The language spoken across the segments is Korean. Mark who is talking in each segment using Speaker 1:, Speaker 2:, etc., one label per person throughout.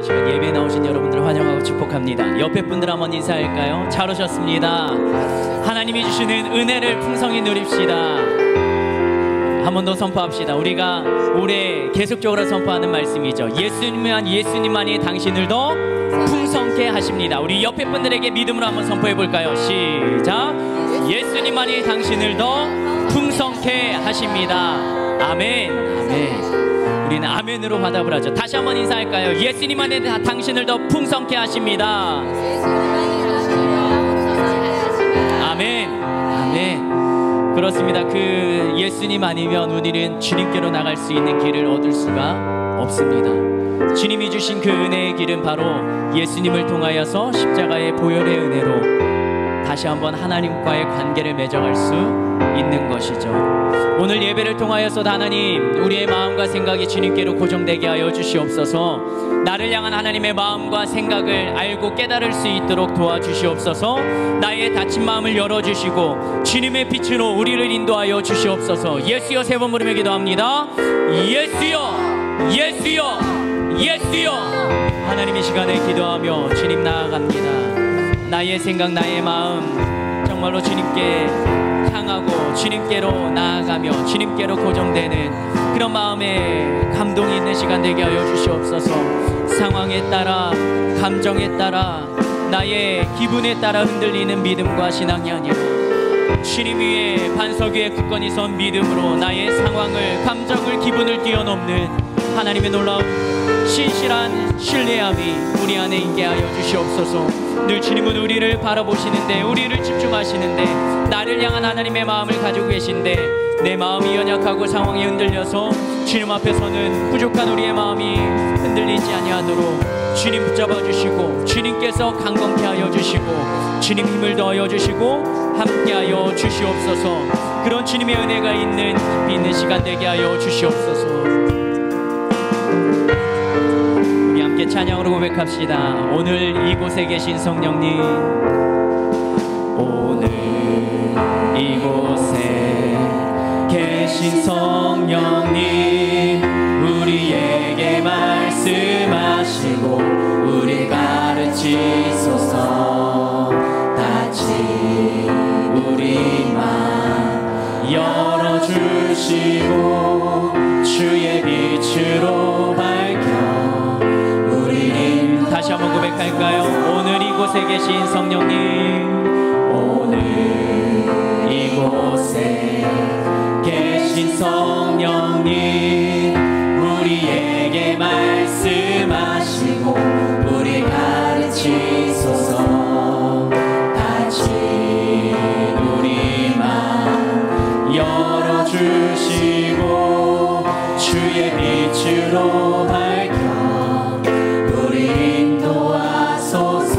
Speaker 1: 시간 예배에 나오신 여러분들 환영하고 축복합니다. 옆에 분들 한번 인사할까요? 잘 오셨습니다. 하나님이 주시는 은혜를 풍성히 누립시다. 한 번 더 선포합시다. 우리가 올해 계속적으로 선포하는 말씀이죠. 예수님만이 당신을 더 풍성케 하십니다. 우리 옆에 분들에게 믿음으로 한번 선포해 볼까요? 시작. 예수님만이 당신을 더 풍성케 하십니다. 아멘. 아멘. 우리는 아멘으로 화답을 하죠. 다시 한번 인사할까요? 예수님만이 당신을 더 풍성케 하십니다. 아멘. 아멘. 그렇습니다. 그 예수님 아니면 우리는 주님께로 나갈 수 있는 길을 얻을 수가 없습니다. 주님이 주신 그 은혜의 길은 바로 예수님을 통하여서 십자가의 보혈의 은혜로 다시 한번 하나님과의 관계를 맺어갈 수 있는 것이죠. 오늘 예배를 통하여서도 하나님, 우리의 마음과 생각이 주님께로 고정되게 하여 주시옵소서. 나를 향한 하나님의 마음과 생각을 알고 깨달을 수 있도록 도와주시옵소서. 나의 닫힌 마음을 열어주시고 주님의 빛으로 우리를 인도하여 주시옵소서. 예수여 세 번 부르며 기도합니다. 예수여, 예수여, 예수여. 하나님의 시간에 기도하며 주님 나아갑니다. 나의 생각, 나의 마음 정말로 주님께 향하고 주님께로 나아가며 주님께로 고정되는 그런 마음에 감동이 있는 시간 되게 하여 주시옵소서. 상황에 따라, 감정에 따라, 나의 기분에 따라 흔들리는 믿음과 신앙이 아니라 주님 위에, 반석 위에 굳건히 선 믿음으로 나의 상황을, 감정을, 기분을 뛰어넘는 하나님의 놀라운 신실한 신뢰함이 우리 안에 있게 하여 주시옵소서. 늘 주님은 우리를 바라보시는데, 우리를 집중하시는데, 나를 향한 하나님의 마음을 가지고 계신데, 내 마음이 연약하고 상황이 흔들려서 주님 앞에서는 부족한 우리의 마음이 흔들리지 아니하도록 주님 붙잡아 주시고, 주님께서 강건케 하여 주시고, 주님 힘을 더하여 주시고 함께하여 주시옵소서. 그런 주님의 은혜가 있는, 깊이 있는 시간 되게 하여 주시옵소서. 우리 함께 찬양으로 고백합시다. 오늘 이곳에 계신 성령님, 오늘 이곳에 계신 성령님, 우리에게 말씀하시고 우리 가르치소서. 닫힌 우리 맘 열어주시고 주의 빛으로 밝혀 우리를. 다시 한번 고백할까요? 오늘 이곳에 계신 성령님, 오늘 이곳에 계신 성령님, 우리에게 말씀하시고 우리 가르치소서. 닫힌 우리 맘 열어주시고 주의 빛으로 밝혀 우리 인도하소서.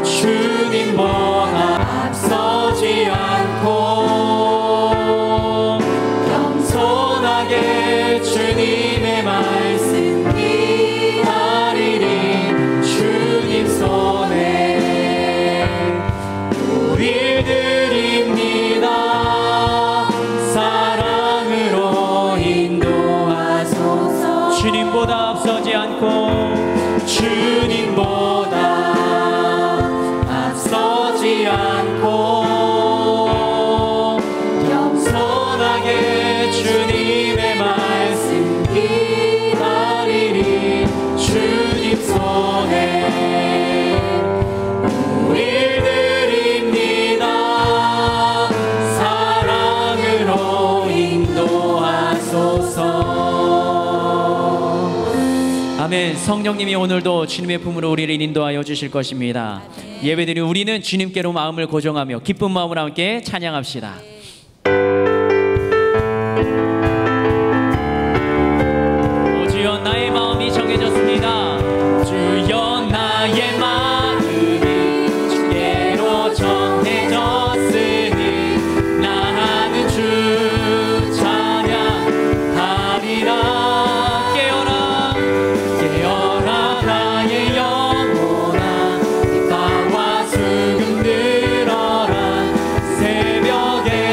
Speaker 1: 주님보다 앞서지 않고 겸손하게 주님의 말씀 기다리리. 주님 손에 우리 드립니다. 사랑으로 인도하소서. 주님보다 앞서지 않고, 주님보다 앞서지 않고 겸손하게 주님의 말씀 기다리리. 주님 손에 우리 드립니다. 사랑으로 인도하소서. 아멘. 성령님이 오늘도 주님의 품으로 우리를 인도하여 주실 것입니다. 예배드린 우리는 주님께로 마음을 고정하며 기쁜 마음으로 함께 찬양합시다. 오 주여, 나의 마음이 정해졌습니다. 주여, 나의 마음이 주께로 정해졌으니 나는 주 찬양하리라. 깨어라, 깨어라 나의 영혼아, 바와 수금 들어라. 새벽에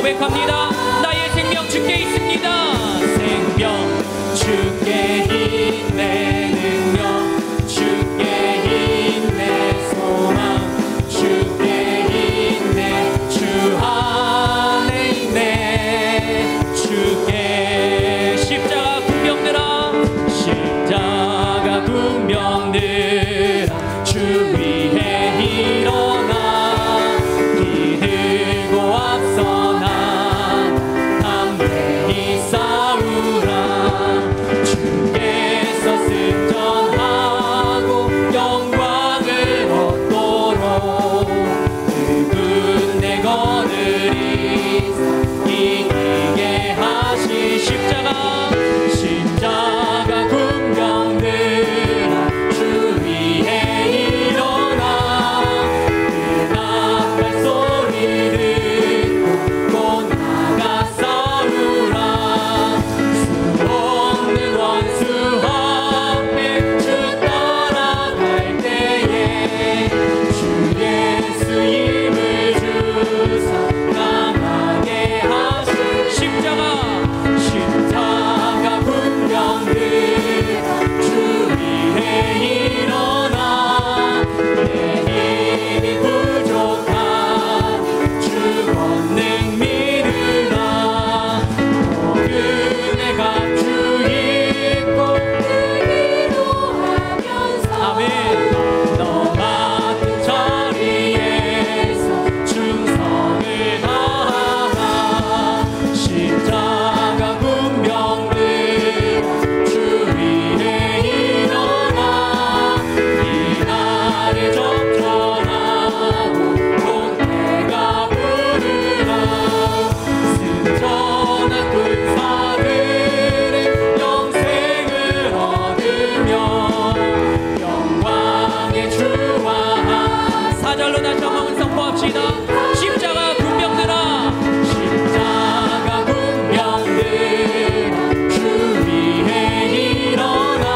Speaker 1: 고백합니다. 나의 생명 주께 있습니다. 생명 주께 있네, 능력 주께 있네, 소망 주께 있네, 주 안에 있네. 주께 십자가 군병들아, 십자가 군병들아, 주 위에 일어나 이 들고 앞서 나 담대히 싸우라. 주께서 승천하고 영광을 얻도록 그분 내 거느리 이기게 하시. 십자가 군병들아, 주 위에 일어나 그 나팔 소리 듣고 곧 나가 싸우라. 수 없는 원수 앞에 주 따라갈 때에 주 예수 힘을 주사 강하게 하시. 십자가 군병들아, 주 위에 일어나 내 힘이 부족한 주 권능 믿으라. 복음의 갑주 입고 기도하면서 아멘. 너 맡은 자리에서 충성을 다하라. 십자가 군병들아, 주 위에 일어나 이 날을 접전하고 곧 내가 부르라. 승천한 군사들은 영생을 얻으며 영광의 주와 함께. 사절로 다시 한번 선포합시다. 십자가 군병들아, 십자가 군병들아, 주 위에 일어나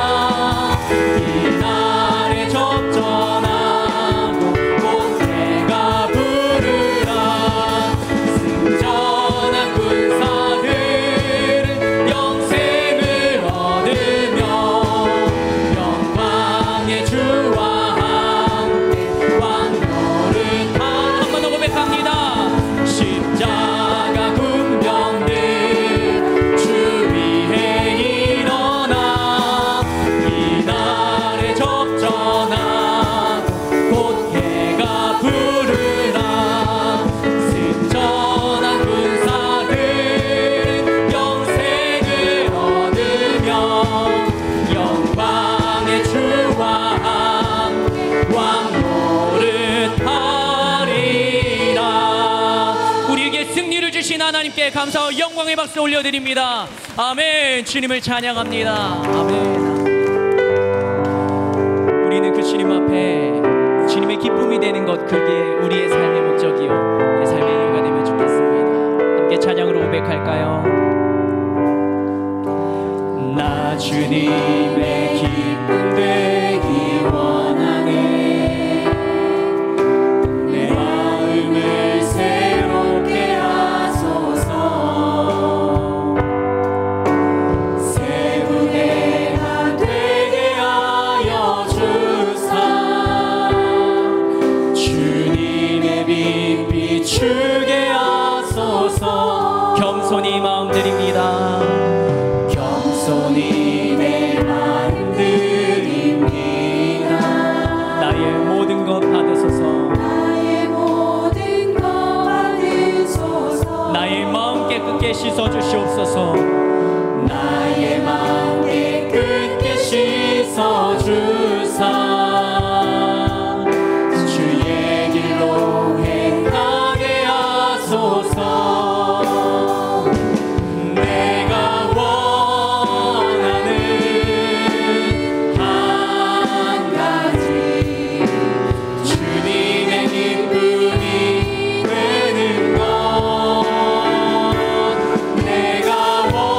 Speaker 1: 이 날에 접전하고 곧 내가 부르라. 승천한 군사들은 영생을 얻으며 영광의 주와 함께 왕노릇 하. 한 번 더 고백합니다. 십자가 군병들, 주 위에 일어나 이 날에 접전하고 곧 해가 부르라. 승천한 군사들은 영생을 얻으며 영광의 주와 함께 왕노릇하리라. 우리에게 승리를 주신 하나님께 감사와 영광의 박수 올려드립니다. 아멘. 주님을 찬양합니다. 아멘. 우리는 그 주님 앞에 주님의 기쁨이 되는 것, 그게 우리의 삶의 목적이요 우리의 삶의 이유가 되면 좋겠습니다. 함께 찬양으로 고백할까요? 나 주님의 기쁨 되기 원하네. 내 마음을 새롭게 하소서. 새 은혜가 되게 하여 주사. 주님의 빛 비추게 하소서. 겸손히 마음 드립니다. 겸손히 내 마음 드립니다. 나의 모든 것 받으소서.
Speaker 2: 나의 모든 것 받으소서.
Speaker 1: 나의 마음 깨끗게 씻어 주시옵소서.
Speaker 2: 나의 마음 깨끗게 씻어 주사.
Speaker 1: 주의 길로 행하게 하소서. 내가 원하는 한 가지, 주님의 기쁨이 되는 것. 내가 원하는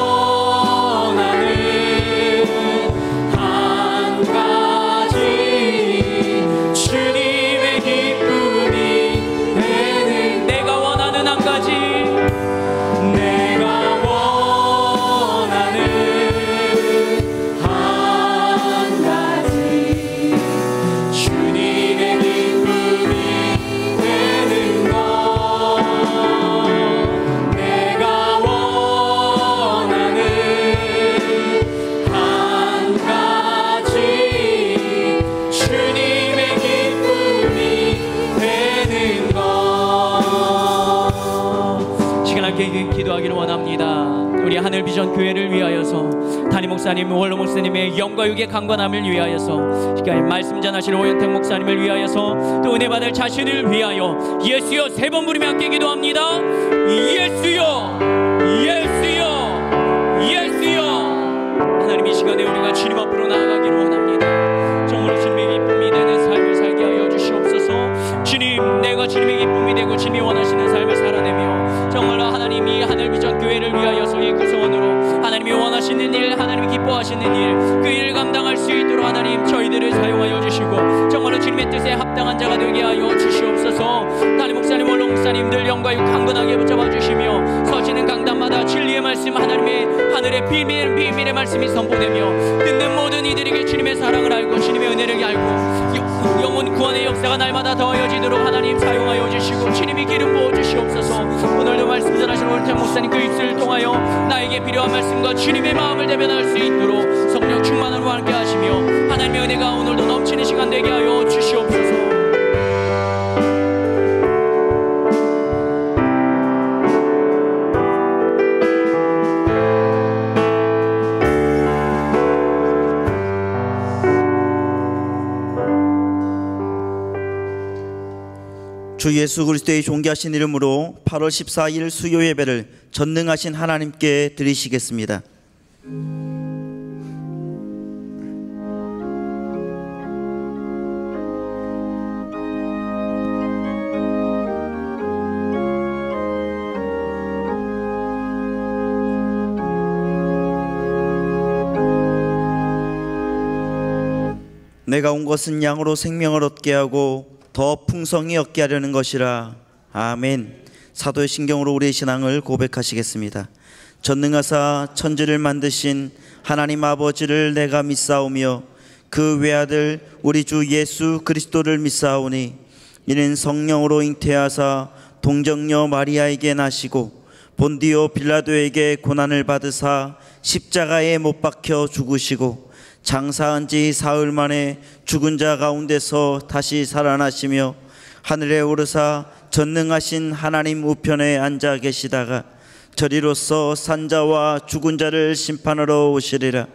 Speaker 1: 기도하기를 원합니다. 우리 하늘비전 교회를 위하여서 담임 목사님, 원로 목사님의 영과 육의 강건함을 위하여서 시간에 말씀 전하실 오현택 목사님을 위하여서 또 은혜 받을 자신을 위하여 예수여 3번 부르며 함께 기도합니다. 예수여, 예수여, 예수여. 하나님 이 시간에 우리가 주님 앞으로 나아가기를 원합니다. 정말로 주님의 기쁨이 되는 삶을 살게 하여 주시옵소서. 주님, 내가 주님의 기쁨이 되고 주님이 원하시는 삶을 살아내며 정말로 하나님이 하늘비전 교회를 위하여서 이 구성원으로 하나님이 원하시는 일, 하나님이 기뻐하시는 일, 그 일을 감당할 수 있도록 하나님 저희들을 사용하여 주시고 정말로 주님의 뜻에 합당한 자가 되게 하여 주시옵소서. 담임 목사님, 원로 목사님들 영과 육 강건하게 붙잡아 주시며 서시는 강단마다 진리의 말씀, 하나님의 하늘의 비밀의 말씀이 선포되며 듣는 모든 이들에게 주님의 사랑을 알고 주님의 은혜를 알고 영혼 구원의 역사가 날마다 더하여지도록 하나님 사용하여 주시고 주님이 기름 부어 주시옵소서. 오늘도 말씀 전하신 오현택 목사님 그 입술을 통하여 나에게 필요한 말씀과 주님의 마음을 대변할 수 있도록 성령 충만으로 함께 하시며 하나님의 은혜가 오늘도 넘치는 시간 되게 하여 주시옵소서.
Speaker 3: 주 예수 그리스도의 존귀하신 이름으로 8월 14일 수요 예배를 전능하신 하나님께 드리시겠습니다. 내가 온 것은 양으로 생명을 얻게 하고 더 풍성히 얻게 하려는 것이라. 아멘. 사도의 신경으로 우리의 신앙을 고백하시겠습니다. 전능하사 천지를 만드신 하나님 아버지를 내가 믿사오며 그 외아들 우리 주 예수 그리스도를 믿사오니 이는 성령으로 잉태하사 동정녀 마리아에게 나시고 본디오 빌라도에게 고난을 받으사 십자가에 못 박혀 죽으시고 장사한 지 사흘 만에 죽은 자 가운데서 다시 살아나시며 하늘에 오르사 전능하신 하나님 우편에 앉아 계시다가 저리로서 산자와 죽은 자를 심판하러 오시리라.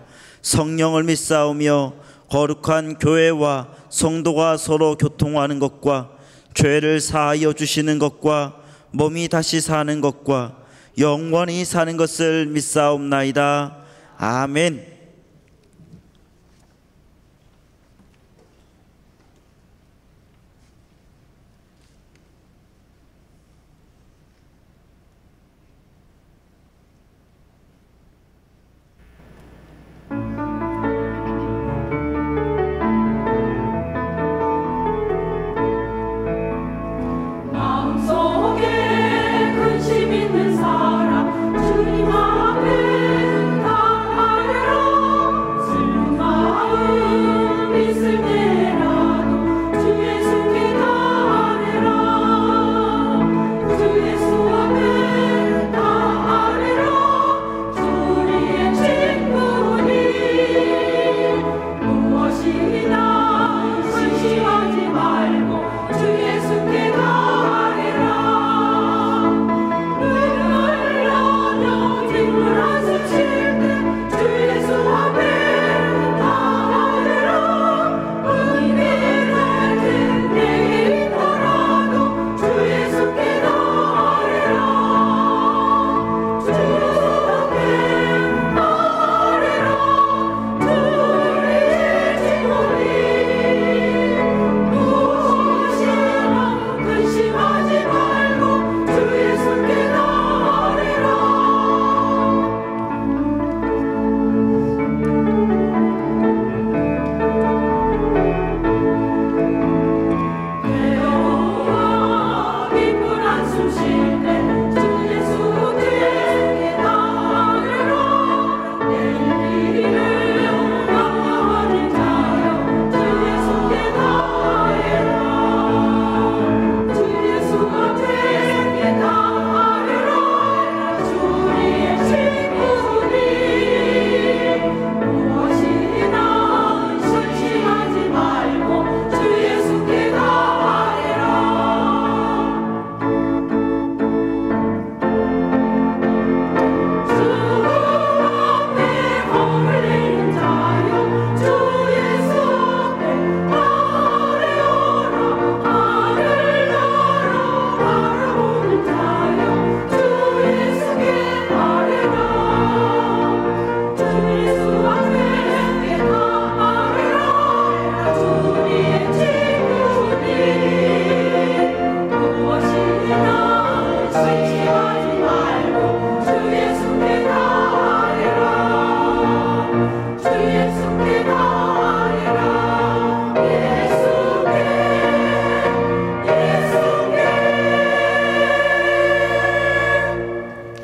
Speaker 3: 성령을 믿사오며 거룩한 교회와 성도가 서로 교통하는 것과 죄를 사하여 주시는 것과 몸이 다시 사는 것과 영원히 사는 것을 믿사옵나이다. 아멘.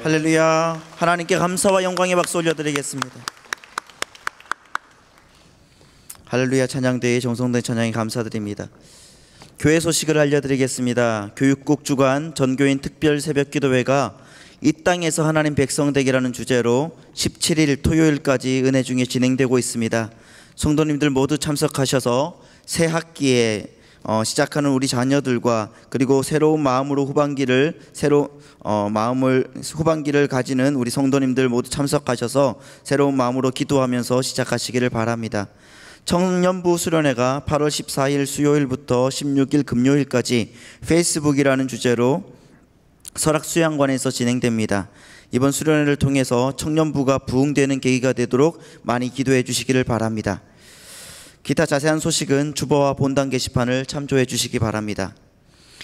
Speaker 3: 할렐루야. 하나님께 감사와 영광의 박수 올려드리겠습니다. 할렐루야. 찬양대회 정성된 찬양에 감사드립니다. 교회 소식을 알려드리겠습니다. 교육국 주관 전교인 특별 새벽기도회가 이 땅에서 하나님 백성 되기라는 주제로 17일 토요일까지 은혜 중에 진행되고 있습니다. 성도님들 모두 참석하셔서 새 학기에 시작하는 우리 자녀들과 그리고 새로운 마음으로 후반기를 가지는 우리 성도님들 모두 참석하셔서 새로운 마음으로 기도하면서 시작하시기를 바랍니다. 청년부 수련회가 8월 14일 수요일부터 16일 금요일까지 페이스북이라는 주제로 설악수양관에서 진행됩니다. 이번 수련회를 통해서 청년부가 부흥되는 계기가 되도록 많이 기도해 주시기를 바랍니다. 기타 자세한 소식은 주보와 본당 게시판을 참조해 주시기 바랍니다.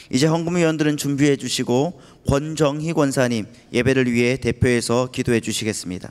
Speaker 3: 이제 헌금위원들은 준비해 주시고 권정희 권사님 예배를 위해 대표해서 기도해 주시겠습니다.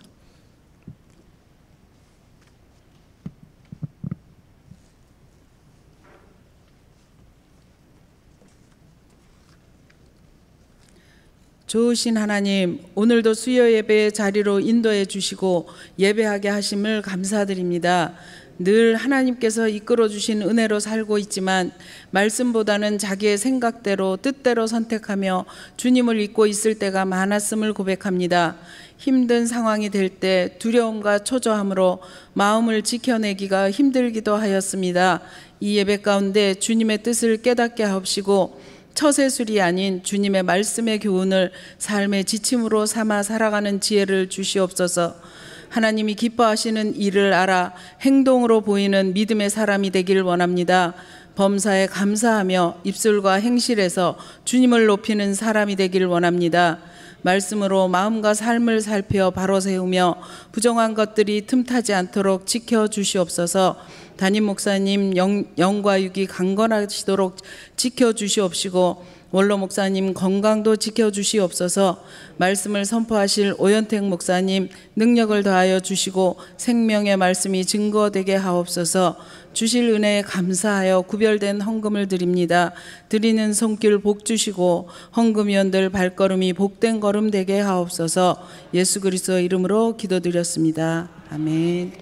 Speaker 4: 좋으신 하나님, 오늘도 수요 예배의 자리로 인도해 주시고 예배하게 하심을 감사드립니다. 늘 하나님께서 이끌어 주신 은혜로 살고 있지만 말씀보다는 자기의 생각대로 뜻대로 선택하며 주님을 잊고 있을 때가 많았음을 고백합니다. 힘든 상황이 될 때 두려움과 초조함으로 마음을 지켜내기가 힘들기도 하였습니다. 이 예배 가운데 주님의 뜻을 깨닫게 하옵시고 처세술이 아닌 주님의 말씀의 교훈을 삶의 지침으로 삼아 살아가는 지혜를 주시옵소서. 하나님이 기뻐하시는 일을 알아 행동으로 보이는 믿음의 사람이 되기를 원합니다. 범사에 감사하며 입술과 행실에서 주님을 높이는 사람이 되기를 원합니다. 말씀으로 마음과 삶을 살펴 바로 세우며 부정한 것들이 틈타지 않도록 지켜주시옵소서. 담임 목사님 영과 육이 강건하시도록 지켜주시옵시고 원로 목사님 건강도 지켜주시옵소서. 말씀을 선포하실 오현택 목사님 능력을 더하여 주시고 생명의 말씀이 증거되게 하옵소서. 주실 은혜에 감사하여 구별된 헌금을 드립니다. 드리는 손길 복 주시고 헌금위원들 발걸음이 복된 걸음 되게 하옵소서. 예수 그리스도 이름으로 기도드렸습니다. 아멘.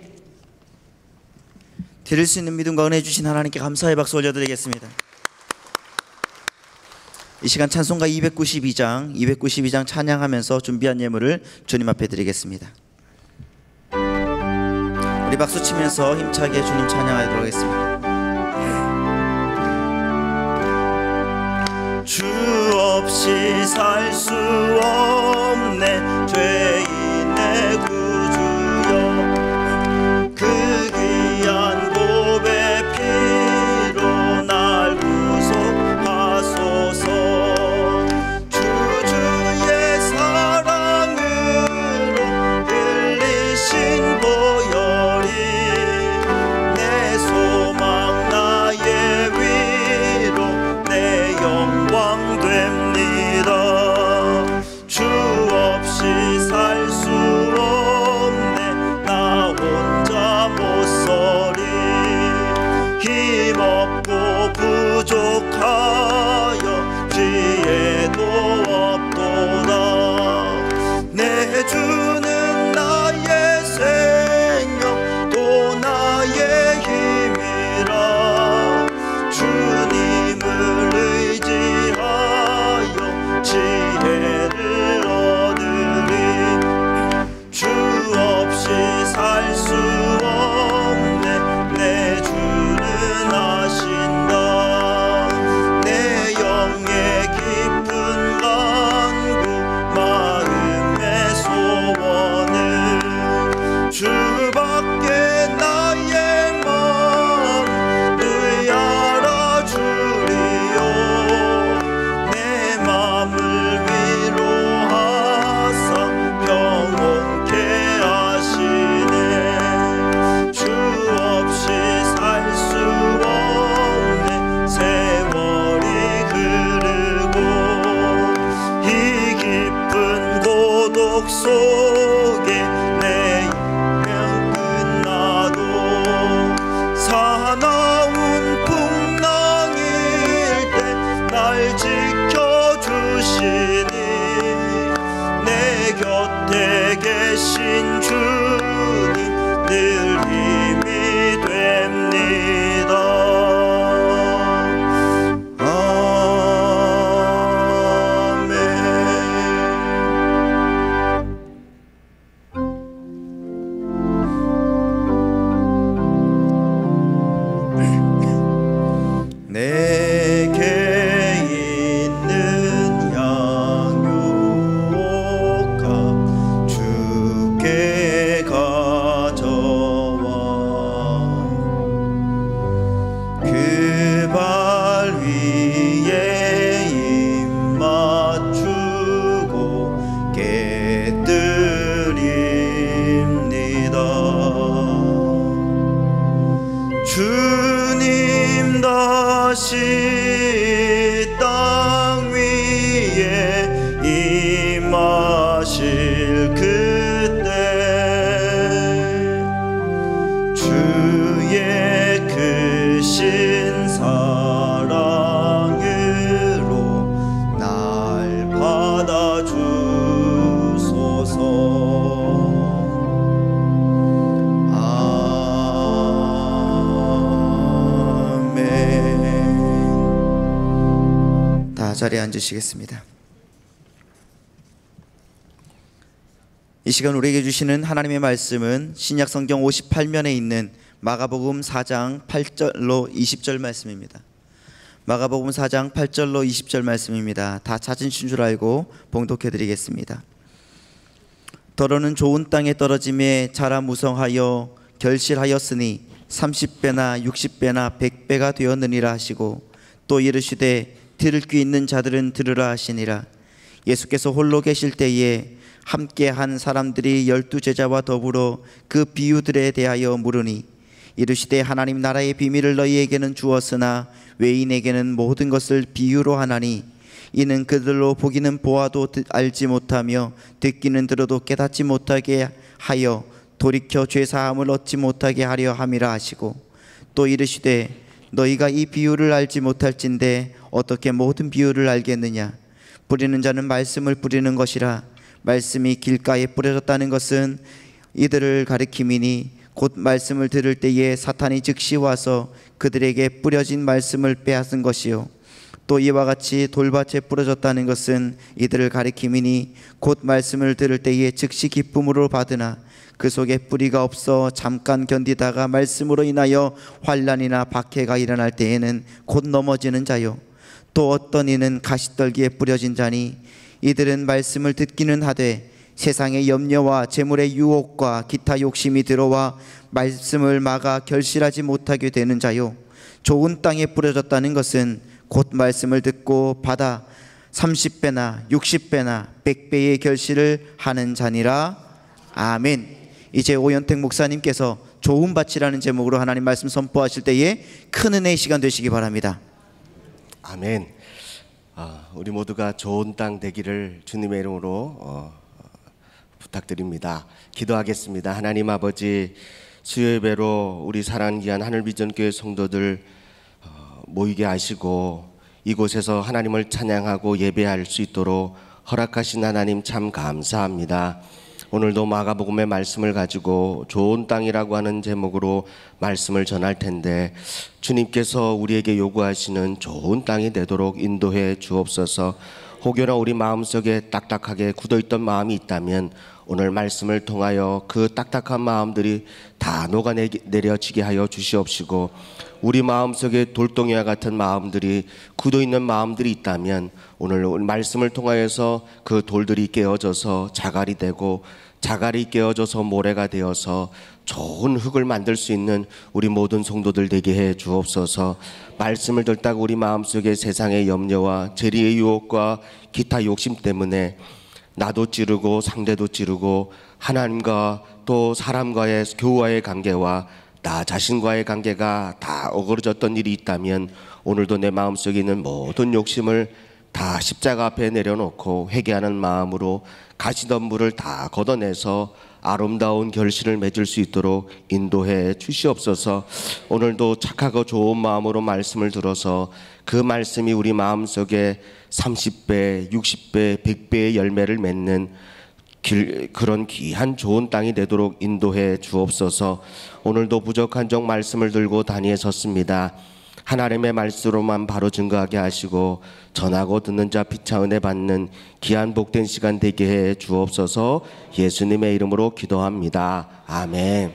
Speaker 3: 드릴 수 있는 믿음과 은혜 주신 하나님께 감사의 박수 올려드리겠습니다. 이 시간 찬송가 292장 찬양하면서 준비한 예물을 주님 앞에 드리겠습니다. 우리 박수 치면서 힘차게 주님 찬양하도록 하겠습니다. 주 없이 살 수 없네 죄인의 구주여 그 귀한 보배 피로 날 구속하소서. 주의 사랑으로 흘리신 보혈이 내 소망 나의 위로 내 영광 됩니다. 주 없이 살 수 없네 나 혼자 못 서리 힘없고 부족하여 지혜도 없도다. 내 주는 나의 생명 또 나의 힘이라 주님을 의지하여 지혜를 얻으리. 주 없이 살 수 없네 내 주는 아신다. 내 영의 깊은 간구 마음의 소원을 주밖에 나의 마음 의하라 주리요. 내 마음을 위로하사 평온케 하시네. 주 없이 살 수 없네 세월이 흐르고 이 깊은 고독 속에 내 인생 끝나도 사나운 풍랑일 때 날 지켜주시니 내 곁 곁에 계신 주님 늘 힘이 됩니다. 내게 있는 양육가 주께 가져와 그 발 위에 입 맞추고 깨뜨립니다. 주님 다시 땅 위에 임하실 그때 주의 크신 사랑으로 날 받아주소서. 다 자리에 앉으시겠습니다. 이 시간 우리에게 주시는 하나님의 말씀은 신약 성경 58면에 있는 마가복음 4장 8절로 20절 말씀입니다. 마가복음 4장 8절로 20절 말씀입니다. 다 찾으신 줄 알고 봉독해 드리겠습니다. 더러는 좋은 땅에 떨어짐에 자라 무성하여 결실하였으니 30배나 60배나 100배가 되었느니라 하시고 또 이르시되 들을 귀 있는 자들은 들으라 하시니라. 예수께서 홀로 계실 때에 함께 한 사람들이 12제자와 더불어 그 비유들에 대하여 물으니 이르시되 하나님 나라의 비밀을 너희에게는 주었으나 외인에게는 모든 것을 비유로 하나니 이는 그들로 보기는 보아도 알지 못하며 듣기는 들어도 깨닫지 못하게 하여 돌이켜 죄사함을 얻지 못하게 하려 함이라 하시고 또 이르시되 너희가 이 비유를 알지 못할진대 어떻게 모든 비유를 알겠느냐. 뿌리는 자는 말씀을 뿌리는 것이라. 말씀이 길가에 뿌려졌다는 것은 이들을 가리킴이니 곧 말씀을 들을 때에 사탄이 즉시 와서 그들에게 뿌려진 말씀을 빼앗은 것이요 또 이와 같이 돌밭에 뿌려졌다는 것은 이들을 가리킴이니 곧 말씀을 들을 때에 즉시 기쁨으로 받으나 그 속에 뿌리가 없어 잠깐 견디다가 말씀으로 인하여 환난이나 박해가 일어날 때에는 곧 넘어지는 자요 또 어떤 이는 가시떨기에 뿌려진 자니 이들은 말씀을 듣기는 하되 세상의 염려와 재물의 유혹과 기타 욕심이 들어와 말씀을 막아 결실하지 못하게 되는 자요 좋은 땅에 뿌려졌다는 것은 곧 말씀을 듣고 받아 30배나 60배나 100배의 결실을 하는 자니라. 아멘. 이제 오현택 목사님께서 좋은 밭이라는 제목으로 하나님 말씀 선포하실 때에 큰 은혜의 시간 되시기 바랍니다.
Speaker 5: 아멘. 우리 모두가 좋은 땅 되기를 주님의 이름으로 부탁드립니다. 기도하겠습니다. 하나님 아버지, 수요 예배로 우리 사랑하는 귀한 하늘비전교회 성도들 모이게 하시고 이곳에서 하나님을 찬양하고 예배할 수 있도록 허락하신 하나님 참 감사합니다. 오늘도 마가복음의 말씀을 가지고 좋은 땅이라고 하는 제목으로 말씀을 전할 텐데 주님께서 우리에게 요구하시는 좋은 땅이 되도록 인도해 주옵소서. 혹여나 우리 마음속에 딱딱하게 굳어있던 마음이 있다면 오늘 말씀을 통하여 그 딱딱한 마음들이 다 녹아내려지게 하여 주시옵시고, 우리 마음속에 돌덩이와 같은 마음들이 굳어있는 마음들이 있다면 오늘 말씀을 통하여서 그 돌들이 깨어져서 자갈이 되고, 자갈이 깨어져서 모래가 되어서 좋은 흙을 만들 수 있는 우리 모든 성도들 되게 해 주옵소서. 말씀을 듣다가 우리 마음속에 세상의 염려와 재리의 유혹과 기타 욕심 때문에 나도 찌르고 상대도 찌르고 하나님과 또 사람과의 교우와의 관계와 나 자신과의 관계가 다 어그러졌던 일이 있다면 오늘도 내 마음속에 있는 모든 욕심을 다 십자가 앞에 내려놓고 회개하는 마음으로 가시덤불을 다 걷어내서 아름다운 결실을 맺을 수 있도록 인도해 주시옵소서. 오늘도 착하고 좋은 마음으로 말씀을 들어서 그 말씀이 우리 마음속에 30배, 60배, 100배의 열매를 맺는 그런 귀한 좋은 땅이 되도록 인도해 주옵소서. 오늘도 부족한 종 말씀을 들고 단위에 섰습니다. 하나님의 말씀으로만 바로 증거하게 하시고 전하고 듣는 자 피차 은혜 받는 귀한 복된 시간 되게 해 주옵소서. 예수님의 이름으로 기도합니다. 아멘.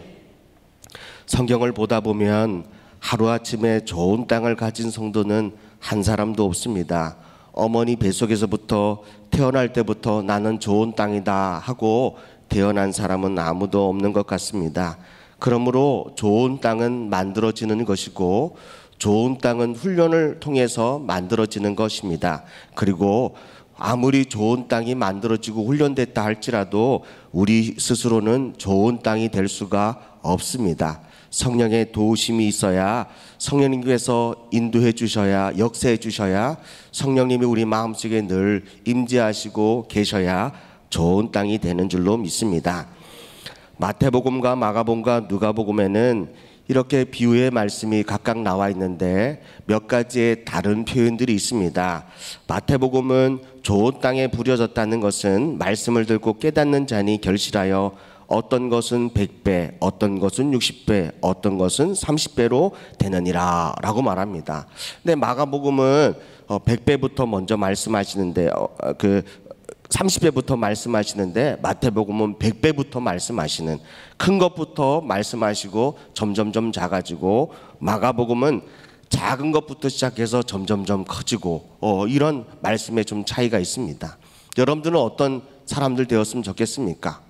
Speaker 5: 성경을 보다 보면 하루아침에 좋은 땅을 가진 성도는 한 사람도 없습니다. 어머니 뱃속에서부터 태어날 때부터 나는 좋은 땅이다 하고 태어난 사람은 아무도 없는 것 같습니다. 그러므로 좋은 땅은 만들어지는 것이고 좋은 땅은 훈련을 통해서 만들어지는 것입니다. 그리고 아무리 좋은 땅이 만들어지고 훈련됐다 할지라도 우리 스스로는 좋은 땅이 될 수가 없습니다. 성령의 도우심이 있어야, 성령님께서 인도해 주셔야, 역사해 주셔야, 성령님이 우리 마음속에 늘 임재하시고 계셔야 좋은 땅이 되는 줄로 믿습니다. 마태복음과 마가복음과 누가복음에는 이렇게 비유의 말씀이 각각 나와 있는데 몇 가지의 다른 표현들이 있습니다. 마태복음은 좋은 땅에 부려졌다는 것은 말씀을 듣고 깨닫는 자니 결실하여 어떤 것은 100배, 어떤 것은 60배, 어떤 것은 30배로 되느니라 라고 말합니다. 근데 마가복음은 100배부터 먼저 말씀하시는데 30배부터 말씀하시는데 마태복음은 100배부터 말씀하시는, 큰 것부터 말씀하시고 점점점 작아지고, 마가복음은 작은 것부터 시작해서 점점점 커지고 이런 말씀에 좀 차이가 있습니다. 여러분들은 어떤 사람들 되었으면 좋겠습니까?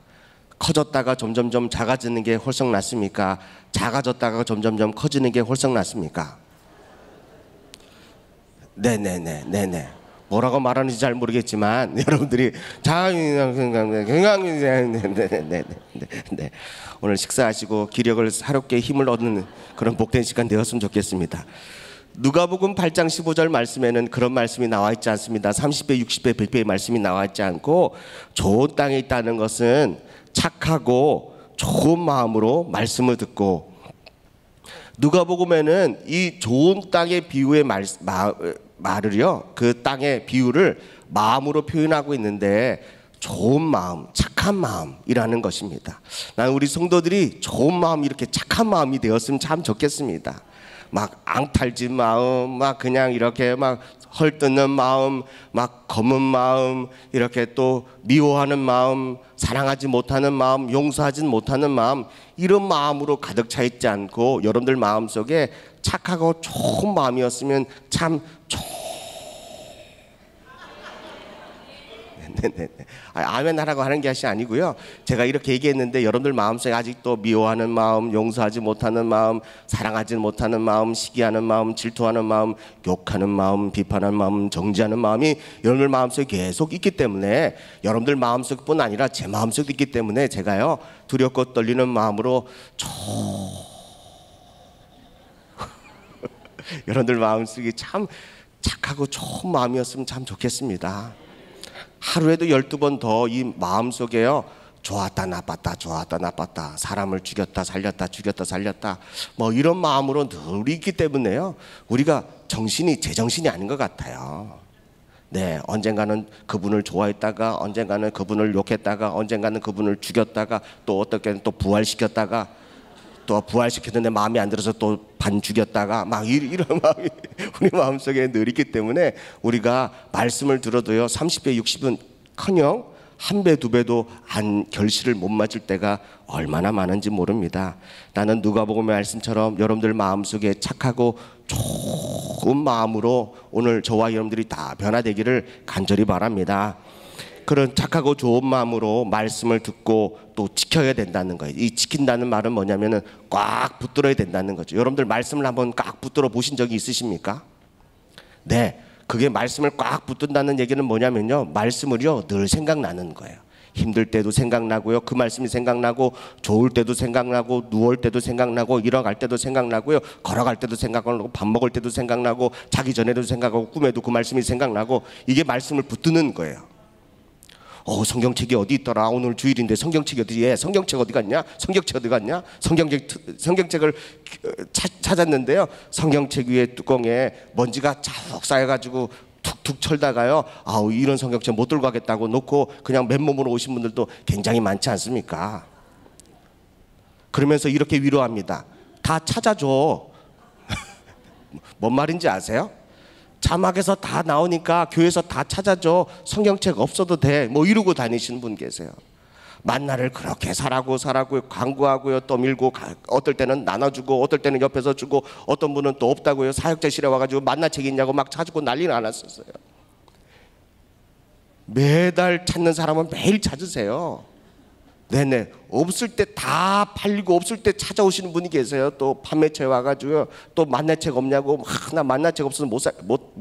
Speaker 5: 커졌다가 점점점 작아지는 게 훨씬 낫습니까? 작아졌다가 점점점 커지는 게 훨씬 낫습니까? 네네네. 뭐라고 말하는지 잘 모르겠지만 여러분들이 네. 오늘 식사하시고 기력을 새롭게 힘을 얻는 그런 복된 시간 되었으면 좋겠습니다. 누가복음 8장 15절 말씀에는 그런 말씀이 나와 있지 않습니다. 30배, 60배, 100배의 말씀이 나와 있지 않고 좋은 땅에 있다는 것은 착하고 좋은 마음으로 말씀을 듣고, 누가복음에는 이 좋은 땅의 비유의 말을요, 그 땅의 비유를 마음으로 표현하고 있는데 좋은 마음, 착한 마음이라는 것입니다. 나는 우리 성도들이 좋은 마음, 이렇게 착한 마음이 되었으면 참 좋겠습니다. 막 앙탈진 마음, 막 그냥 이렇게 막 헐뜯는 마음, 막 검은 마음, 이렇게 또 미워하는 마음, 사랑하지 못하는 마음, 용서하지 못하는 마음, 이런 마음으로 가득 차 있지 않고 여러분들 마음속에 착하고 좋은 마음이었으면 참 아멘 하라고 하는 것이 아니고요. 제가 이렇게 얘기했는데 여러분들 마음속에 아직도 미워하는 마음, 용서하지 못하는 마음, 사랑하지 못하는 마음, 시기하는 마음, 질투하는 마음, 욕하는 마음, 비판하는 마음, 정죄하는 마음이 여러분들 마음속에 계속 있기 때문에, 여러분들 마음속뿐 아니라 제 마음속에도 있기 때문에 제가요, 두렵고 떨리는 마음으로 여러분들 마음속에 참 착하고 좋은 마음이었으면 참 좋겠습니다. 하루에도 12번 더 이 마음속에요, 좋았다 나빴다, 좋았다 나빴다, 사람을 죽였다 살렸다, 죽였다 살렸다, 뭐 이런 마음으로 늘 있기 때문에요, 우리가 정신이 제정신이 아닌 것 같아요. 네, 언젠가는 그분을 좋아했다가, 언젠가는 그분을 욕했다가, 언젠가는 그분을 죽였다가, 또 어떻게는 또 부활시켰다가, 또 부활시켰는데 마음이 안 들어서 또 반 죽였다가, 막 이런 마음이 우리 마음속에 늘 있기 때문에 우리가 말씀을 들어도요, 30배 60은 커녕 1배 2배도 안 결실을 못 맞을 때가 얼마나 많은지 모릅니다. 나는 누가복음의 말씀처럼 여러분들 마음속에 착하고 좋은 마음으로 오늘 저와 여러분들이 다 변화되기를 간절히 바랍니다. 그런 착하고 좋은 마음으로 말씀을 듣고 또 지켜야 된다는 거예요. 이 지킨다는 말은 뭐냐면은 꽉 붙들어야 된다는 거죠. 여러분들 말씀을 한번 꽉 붙들어 보신 적이 있으십니까? 네, 그게 말씀을 꽉 붙든다는 얘기는 뭐냐면요, 말씀을요 늘 생각나는 거예요. 힘들 때도 생각나고요, 그 말씀이 생각나고, 좋을 때도 생각나고, 누울 때도 생각나고, 일어갈 때도 생각나고요, 걸어갈 때도 생각나고, 밥 먹을 때도 생각나고, 자기 전에도 생각하고, 꿈에도 그 말씀이 생각나고, 이게 말씀을 붙드는 거예요. 성경책이 어디 있더라, 오늘 주일인데 성경책이 어디에, 성경책 어디 갔냐, 성경책 어디 갔냐, 성경책을 찾았는데요, 성경책 위에 뚜껑에 먼지가 자욱 쌓여가지고 툭 툭툭 철다가요, 아우 이런 성경책 못 들고 가겠다고 놓고 그냥 맨몸으로 오신 분들도 굉장히 많지 않습니까? 그러면서 이렇게 위로합니다. 다 찾아줘. 뭔 말인지 아세요? 자막에서 다 나오니까 교회에서 다 찾아줘. 성경책 없어도 돼. 뭐 이러고 다니시는 분 계세요. 만나를 그렇게 사라고 광고하고요, 또 밀고, 어떨 때는 나눠주고, 어떨 때는 옆에서 주고, 어떤 분은 또 없다고요, 사역자실에 와가지고 만나책 있냐고 막 찾고 난리는 안 났었어요. 매달 찾는 사람은 매일 찾으세요. 네네. 없을 때 다 팔리고 없을 때 찾아오시는 분이 계세요. 또 판매처에 와가지고요, 또 만나책 없냐고, 나 만나책 없어서 못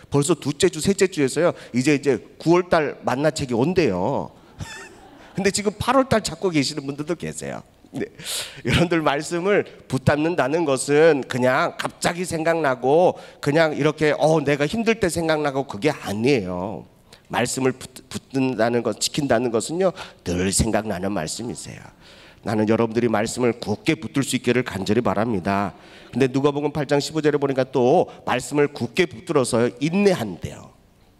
Speaker 5: 벌써 둘째 주 셋째 주에서요, 이제 9월달 만나책이 온대요. 근데 지금 8월달 찾고 계시는 분들도 계세요. 네. 여러분들 말씀을 붙잡는다는 것은 그냥 갑자기 생각나고 그냥 이렇게 내가 힘들 때 생각나고 그게 아니에요. 말씀을 붙든다는 것, 지킨다는 것은요, 늘 생각나는 말씀이세요. 나는 여러분들이 말씀을 굳게 붙들 수 있기를 간절히 바랍니다. 근데 누가복음 8장 15절에 보니까 또 말씀을 굳게 붙들어서 인내한대요.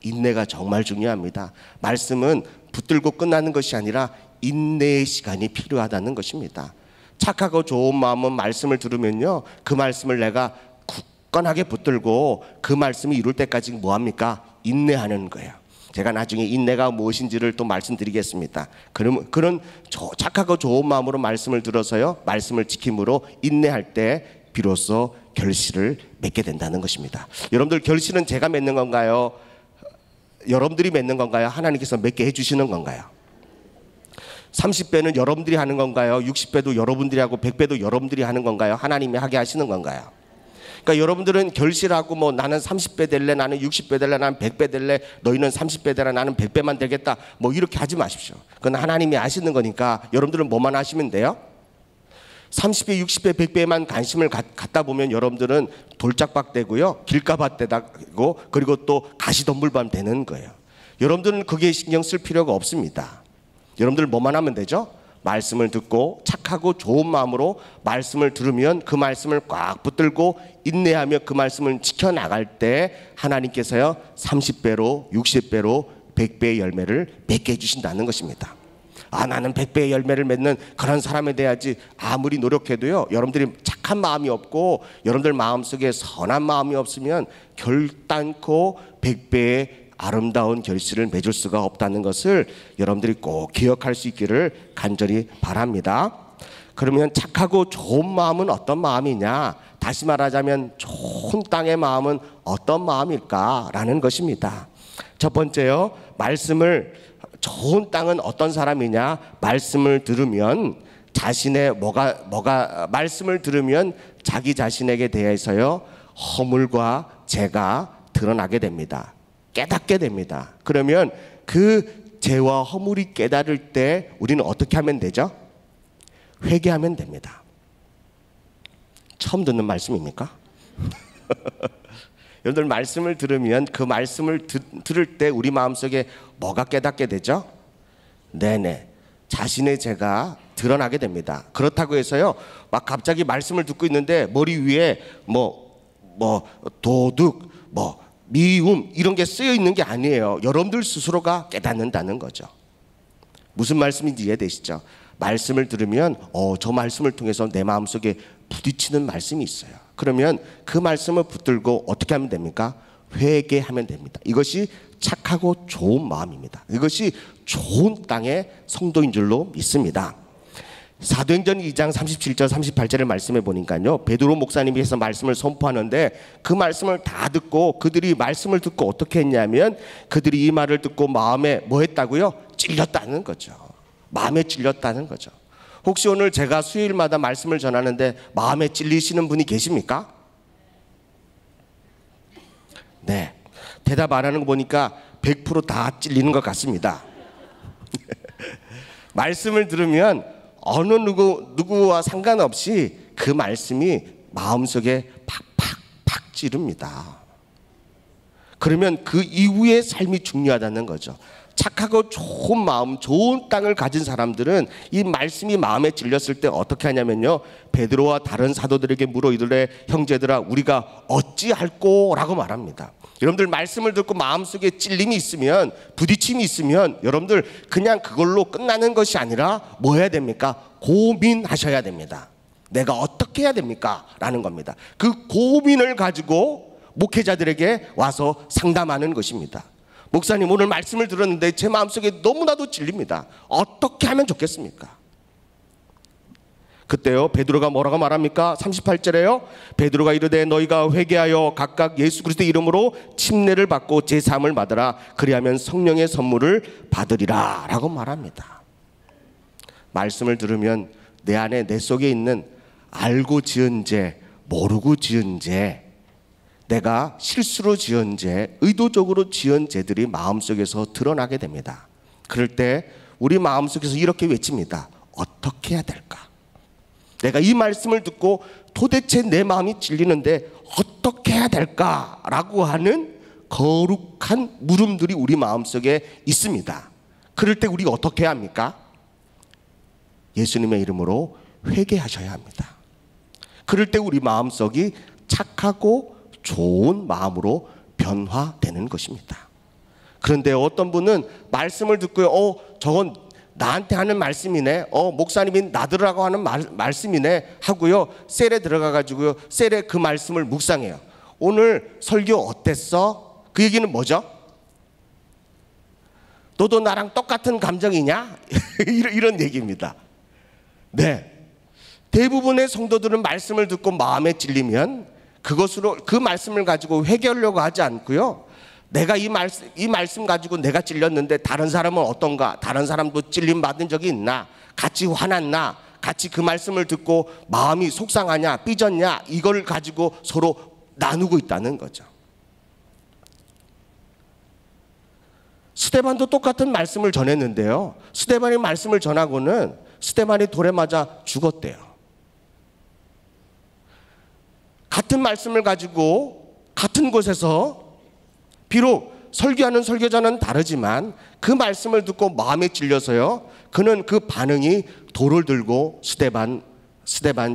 Speaker 5: 인내가 정말 중요합니다. 말씀은 붙들고 끝나는 것이 아니라 인내의 시간이 필요하다는 것입니다. 착하고 좋은 마음은 말씀을 들으면요, 그 말씀을 내가 굳건하게 붙들고 그 말씀이 이룰 때까지 뭐합니까? 인내하는 거예요. 제가 나중에 인내가 무엇인지를 또 말씀드리겠습니다. 그런 착하고 좋은 마음으로 말씀을 들어서요, 말씀을 지킴으로 인내할 때 비로소 결실을 맺게 된다는 것입니다. 여러분들, 결실은 제가 맺는 건가요? 여러분들이 맺는 건가요? 하나님께서 맺게 해주시는 건가요? 30배는 여러분들이 하는 건가요? 60배도 여러분들이 하고 100배도 여러분들이 하는 건가요? 하나님이 하게 하시는 건가요? 그러니까 여러분들은 결실하고 뭐 나는 30배 될래, 나는 60배 될래, 나는 100배 될래, 너희는 30배 되라, 나는 100배만 되겠다, 뭐 이렇게 하지 마십시오. 그건 하나님이 아시는 거니까 여러분들은 뭐만 하시면 돼요? 30배, 60배, 100배만 관심을 갖다 보면 여러분들은 돌짝박 되고요, 길가밭 되고, 그리고 또 가시덤불밤 되는 거예요. 여러분들은 그게 신경 쓸 필요가 없습니다. 여러분들 뭐만 하면 되죠? 말씀을 듣고 착하고 좋은 마음으로 말씀을 들으면 그 말씀을 꽉 붙들고 인내하며 그 말씀을 지켜나갈 때 하나님께서요, 30배로 60배로 100배의 열매를 맺게 해주신다는 것입니다. 나는 100배의 열매를 맺는 그런 사람이 돼야지. 아무리 노력해도요, 여러분들이 착한 마음이 없고 여러분들 마음속에 선한 마음이 없으면 결단코 100배의 아름다운 결실을 맺을 수가 없다는 것을 여러분들이 꼭 기억할 수 있기를 간절히 바랍니다. 그러면 착하고 좋은 마음은 어떤 마음이냐? 다시 말하자면 좋은 땅의 마음은 어떤 마음일까라는 것입니다. 첫 번째요, 좋은 땅은 어떤 사람이냐? 말씀을 들으면 말씀을 들으면 자기 자신에게 대해서요, 허물과 죄가 드러나게 됩니다. 깨닫게 됩니다. 그러면 그 죄와 허물이 깨달을 때 우리는 어떻게 하면 되죠? 회개하면 됩니다. 처음 듣는 말씀입니까? 여러분들, 말씀을 들으면 그 말씀을 들을 때 우리 마음속에 뭐가 깨닫게 되죠? 네네, 자신의 죄가 드러나게 됩니다. 그렇다고 해서요, 막 갑자기 말씀을 듣고 있는데 머리 위에 도둑, 미움 이런 게 쓰여 있는 게 아니에요. 여러분들 스스로가 깨닫는다는 거죠. 무슨 말씀인지 이해되시죠? 말씀을 들으면 저 말씀을 통해서 내 마음속에 부딪히는 말씀이 있어요. 그러면 그 말씀을 붙들고 어떻게 하면 됩니까? 회개하면 됩니다. 이것이 착하고 좋은 마음입니다. 이것이 좋은 땅의 성도인 줄로 믿습니다. 사도행전 2장 37절 38절을 말씀해 보니까요, 베드로 목사님이 해서 말씀을 선포하는데 그 말씀을 다 듣고, 그들이 말씀을 듣고 어떻게 했냐면 그들이 이 말을 듣고 마음에 뭐 했다고요? 찔렸다는 거죠. 마음에 찔렸다는 거죠. 혹시 오늘 제가 수요일마다 말씀을 전하는데 마음에 찔리시는 분이 계십니까? 네, 대답 안 하는 거 보니까 100% 다 찔리는 것 같습니다. 말씀을 들으면 어느 누구와 상관없이 그 말씀이 마음속에 팍팍팍 찌릅니다. 그러면 그 이후의 삶이 중요하다는 거죠. 착하고 좋은 마음, 좋은 땅을 가진 사람들은 이 말씀이 마음에 찔렸을 때 어떻게 하냐면요, 베드로와 다른 사도들에게 물어 이르되 형제들아 우리가 어찌할꼬 라고 말합니다. 여러분들 말씀을 듣고 마음속에 찔림이 있으면, 부딪힘이 있으면 여러분들 그냥 그걸로 끝나는 것이 아니라 뭐 해야 됩니까? 고민하셔야 됩니다. 내가 어떻게 해야 됩니까? 라는 겁니다. 그 고민을 가지고 목회자들에게 와서 상담하는 것입니다. 목사님, 오늘 말씀을 들었는데 제 마음속에 너무나도 찔립니다. 어떻게 하면 좋겠습니까? 그때요, 베드로가 뭐라고 말합니까? 38절에요. 베드로가 이르되 너희가 회개하여 각각 예수 그리스도의 이름으로 침례를 받고 제사함을 받으라. 그리하면 성령의 선물을 받으리라 라고 말합니다. 말씀을 들으면 내 안에, 내 속에 있는 알고 지은 죄, 모르고 지은 죄, 내가 실수로 지은 죄, 의도적으로 지은 죄들이 마음속에서 드러나게 됩니다. 그럴 때 우리 마음속에서 이렇게 외칩니다. 어떻게 해야 될까? 내가 이 말씀을 듣고 도대체 내 마음이 찔리는데 어떻게 해야 될까? 라고 하는 거룩한 물음들이 우리 마음속에 있습니다. 그럴 때 우리가 어떻게 해야 합니까? 예수님의 이름으로 회개하셔야 합니다. 그럴 때 우리 마음속이 착하고 좋은 마음으로 변화되는 것입니다. 그런데 어떤 분은 말씀을 듣고요, 저건 나한테 하는 말씀이네, 목사님이 나들으라고 하는 말씀이네 하고요, 셀에 들어가 가지고요, 셀에 그 말씀을 묵상해요. 오늘 설교 어땠어? 그 얘기는 뭐죠? 너도 나랑 똑같은 감정이냐? 이런 얘기입니다. 네, 대부분의 성도들은 말씀을 듣고 마음에 찔리면 그것으로 그 말씀을 가지고 회개하려고 하지 않고요, 내가 이 말씀 가지고 내가 찔렸는데 다른 사람은 어떤가? 다른 사람도 찔림 받은 적이 있나? 같이 화났나? 같이 그 말씀을 듣고 마음이 속상하냐? 삐졌냐? 이걸 가지고 서로 나누고 있다는 거죠. 스데반도 똑같은 말씀을 전했는데요, 스데반이 말씀을 전하고는 스데반이 돌에 맞아 죽었대요. 같은 말씀을 가지고 같은 곳에서 비록 설교하는 설교자는 다르지만 그 말씀을 듣고 마음에 찔려서요, 그는 그 반응이 돌을 들고 스데반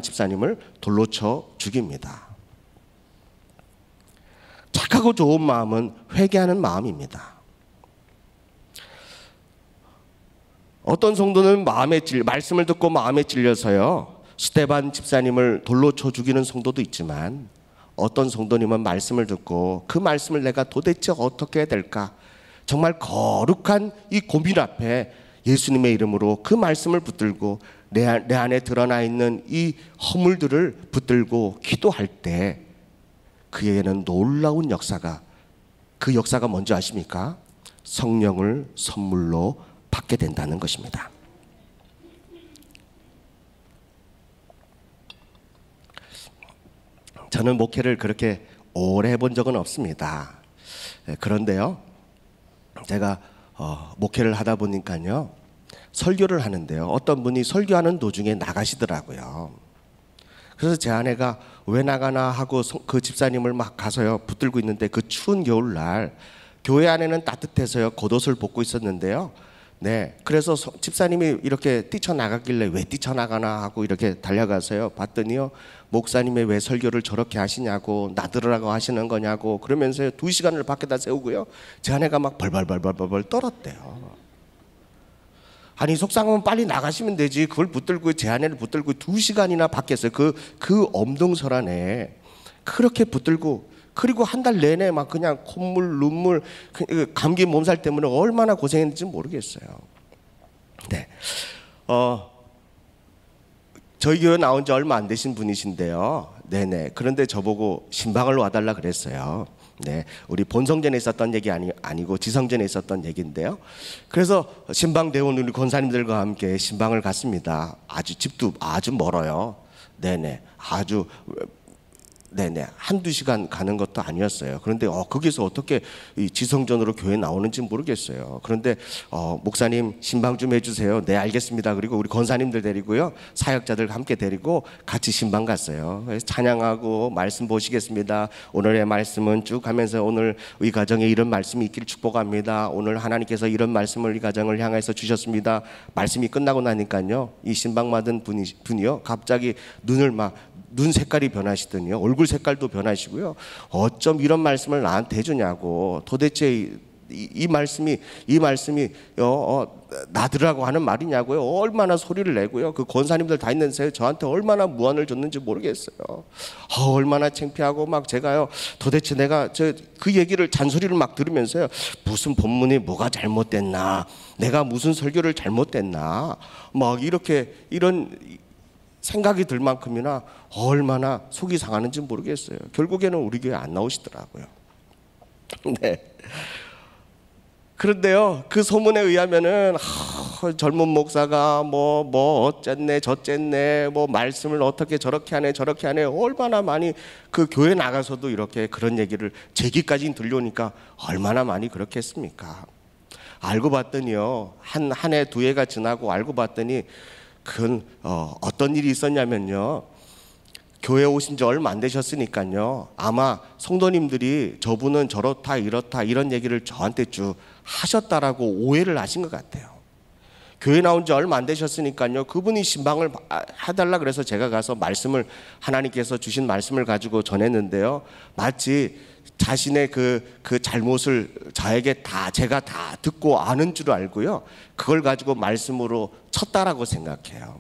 Speaker 5: 집사님을 돌로 쳐 죽입니다. 착하고 좋은 마음은 회개하는 마음입니다. 어떤 성도는 말씀을 듣고 마음에 찔려서요, 스데반 집사님을 돌로 쳐 죽이는 성도도 있지만, 어떤 성도님은 말씀을 듣고 그 말씀을 내가 도대체 어떻게 해야 될까? 정말 거룩한 이 고민 앞에 예수님의 이름으로 그 말씀을 붙들고 내 안에 드러나 있는 이 허물들을 붙들고 기도할 때 그에게는 놀라운 역사가, 그 역사가 뭔지 아십니까? 성령을 선물로 받게 된다는 것입니다. 저는 목회를 그렇게 오래 해본 적은 없습니다. 그런데요, 제가 목회를 하다 보니까요, 설교를 하는데요, 어떤 분이 설교하는 도중에 나가시더라고요. 그래서 제 아내가 왜 나가나 하고 그 집사님을 막 가서요 붙들고 있는데, 그 추운 겨울날 교회 안에는 따뜻해서요 겉옷을 벗고 있었는데요, 네, 그래서 집사님이 이렇게 뛰쳐나가길래 왜 뛰쳐나가나 하고 이렇게 달려가서요 봤더니요, 목사님의 왜 설교를 저렇게 하시냐고, 나들으라고 하시는 거냐고 그러면서요 2시간을 밖에다 세우고요, 제 아내가 막 벌벌 떨었대요. 아니, 속상하면 빨리 나가시면 되지, 그걸 붙들고, 제 아내를 붙들고 2시간이나 밖에서 그 엄동설 안에 그렇게 붙들고, 그리고 한 달 내내 막 그냥 콧물, 눈물, 감기 몸살 때문에 얼마나 고생했는지 모르겠어요. 네, 저희 교회 나온 지 얼마 안 되신 분이신데요. 네네. 그런데 저보고 신방을 와달라 그랬어요. 네, 우리 본성전에 있었던 얘기 아니고 지성전에 있었던 얘기인데요. 그래서 신방대원 우리 권사님들과 함께 신방을 갔습니다. 집도 아주 멀어요. 네네. 아주 네네, 한두 시간 가는 것도 아니었어요. 그런데 거기서 어떻게 이 지성전으로 교회 나오는지 모르겠어요. 그런데 목사님 신방 좀 해주세요. 네, 알겠습니다. 그리고 우리 권사님들 데리고요, 사역자들 함께 데리고 같이 신방 갔어요. 그래서 찬양하고 말씀 보시겠습니다. 오늘의 말씀은 쭉 하면서 오늘 이 가정에 이런 말씀이 있기를 축복합니다. 오늘 하나님께서 이런 말씀을 이 가정을 향해서 주셨습니다. 말씀이 끝나고 나니까요, 이 신방 받은 분이요, 갑자기 눈 색깔이 변하시더니요, 얼굴 색깔도 변하시고요, 어쩜 이런 말씀을 나한테 해주냐고, 도대체 이 말씀이 나들라고 하는 말이냐고요. 얼마나 소리를 내고요, 그 권사님들 다 있는 새 저한테 얼마나 무안을 줬는지 모르겠어요. 얼마나 창피하고 막 제가요, 도대체 내가 그 얘기를 잔소리를 막 들으면서요, 무슨 본문이 뭐가 잘못됐나, 내가 무슨 설교를 잘못됐나, 막 이런 생각이 들 만큼이나 얼마나 속이 상하는지 모르겠어요. 결국에는 우리 교회 안 나오시더라고요. 네. 그런데요, 그 소문에 의하면은 젊은 목사가 뭐 어쨌네 저쨌네, 뭐 말씀을 어떻게 저렇게 하네 얼마나 많이, 그 교회 나가서도 이렇게 그런 얘기를 제기까지 들려오니까 얼마나 많이 그렇게 했습니까? 알고 봤더니요, 한 해 두 해가 지나고 알고 봤더니 그건 어떤 일이 있었냐면요, 교회 오신 지 얼마 안 되셨으니까요, 아마 성도님들이 저분은 저렇다 이렇다 이런 얘기를 저한테 쭉 하셨다라고 오해를 하신 것 같아요. 교회 나온 지 얼마 안 되셨으니까요, 그분이 신방을 해달라 그래서 제가 가서 하나님께서 주신 말씀을 가지고 전했는데요, 마치 자신의 그 잘못을 제가 다 듣고 아는 줄 알고요, 그걸 가지고 말씀으로 쳤다라고 생각해요.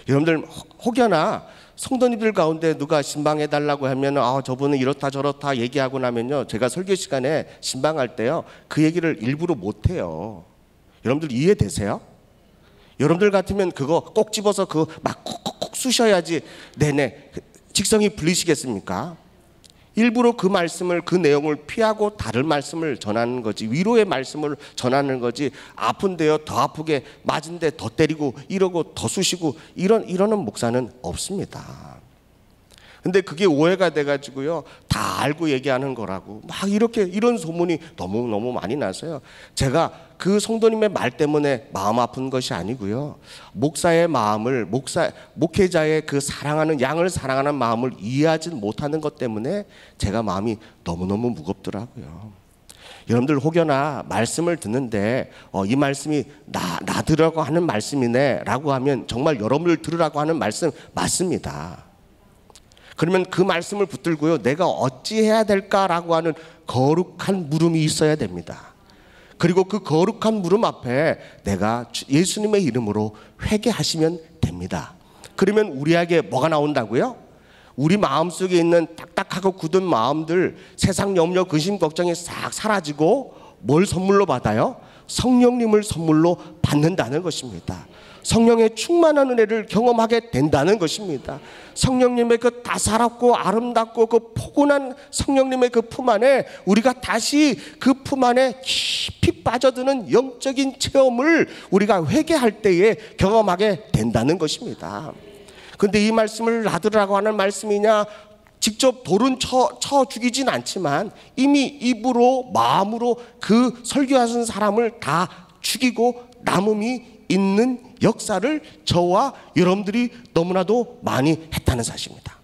Speaker 5: 여러분들 혹여나 성도님들 가운데 누가 신방해달라고 하면 저분은 이렇다 저렇다 얘기하고 나면요, 제가 설교 시간에 신방할 때요, 그 얘기를 일부러 못해요. 여러분들 이해되세요? 여러분들 같으면 그거 꼭 집어서 막 콕콕콕 쑤셔야지 네네 직성이 풀리시겠습니까? 일부러 그 말씀을, 그 내용을 피하고 다른 말씀을 전하는 거지, 위로의 말씀을 전하는 거지, 아픈데요 더 아프게, 맞은데 더 때리고 이러고 더 쑤시고 이러는 목사는 없습니다. 근데 그게 오해가 돼가지고요, 다 알고 얘기하는 거라고 막 이런 소문이 너무 많이 나서요, 제가 그 성도님의 말 때문에 마음 아픈 것이 아니고요, 목사의 마음을, 목회자의 그 양을 사랑하는 마음을 이해하지 못하는 것 때문에 제가 마음이 너무너무 무겁더라고요. 여러분들 혹여나 말씀을 듣는데 이 말씀이 나 들으라고 하는 말씀이네 라고 하면 정말 여러분을 들으라고 하는 말씀 맞습니다. 그러면 그 말씀을 붙들고요, 내가 어찌해야 될까라고 하는 거룩한 물음이 있어야 됩니다. 그리고 그 거룩한 물음 앞에 내가 예수님의 이름으로 회개하시면 됩니다. 그러면 우리에게 뭐가 나온다고요? 우리 마음속에 있는 딱딱하고 굳은 마음들, 세상 염려, 근심, 걱정이 싹 사라지고 뭘 선물로 받아요? 성령님을 선물로 받는다는 것입니다. 성령의 충만한 은혜를 경험하게 된다는 것입니다. 성령님의 그 다사롭고 아름답고 그 포근한 성령님의 그 품 안에 우리가 다시 그 품 안에 깊이 빠져드는 영적인 체험을 우리가 회개할 때에 경험하게 된다는 것입니다. 그런데 이 말씀을 나들으라고 하는 말씀이냐, 직접 돌은 쳐 죽이진 않지만 이미 입으로 마음으로 그 설교하신 사람을 다 죽이고 남음이 있는 역사를 저와 여러분들이 너무나도 많이 했다는 사실입니다.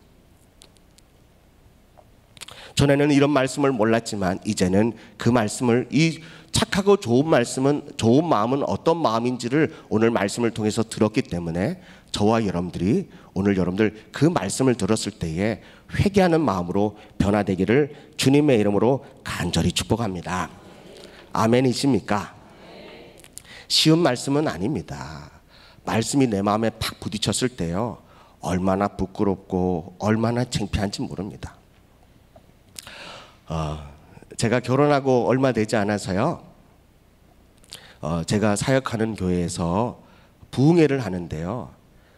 Speaker 5: 전에는 이런 말씀을 몰랐지만 이제는 그 말씀을, 이 착하고 좋은 말씀은, 좋은 마음은 어떤 마음인지를 오늘 말씀을 통해서 들었기 때문에 저와 여러분들이 오늘 여러분들 그 말씀을 들었을 때에 회개하는 마음으로 변화되기를 주님의 이름으로 간절히 축복합니다. 아멘이십니까? 쉬운 말씀은 아닙니다. 말씀이 내 마음에 팍 부딪혔을 때요, 얼마나 부끄럽고 얼마나 창피한지 모릅니다. 제가 결혼하고 얼마 되지 않아서요, 제가 사역하는 교회에서 부흥회를 하는데요,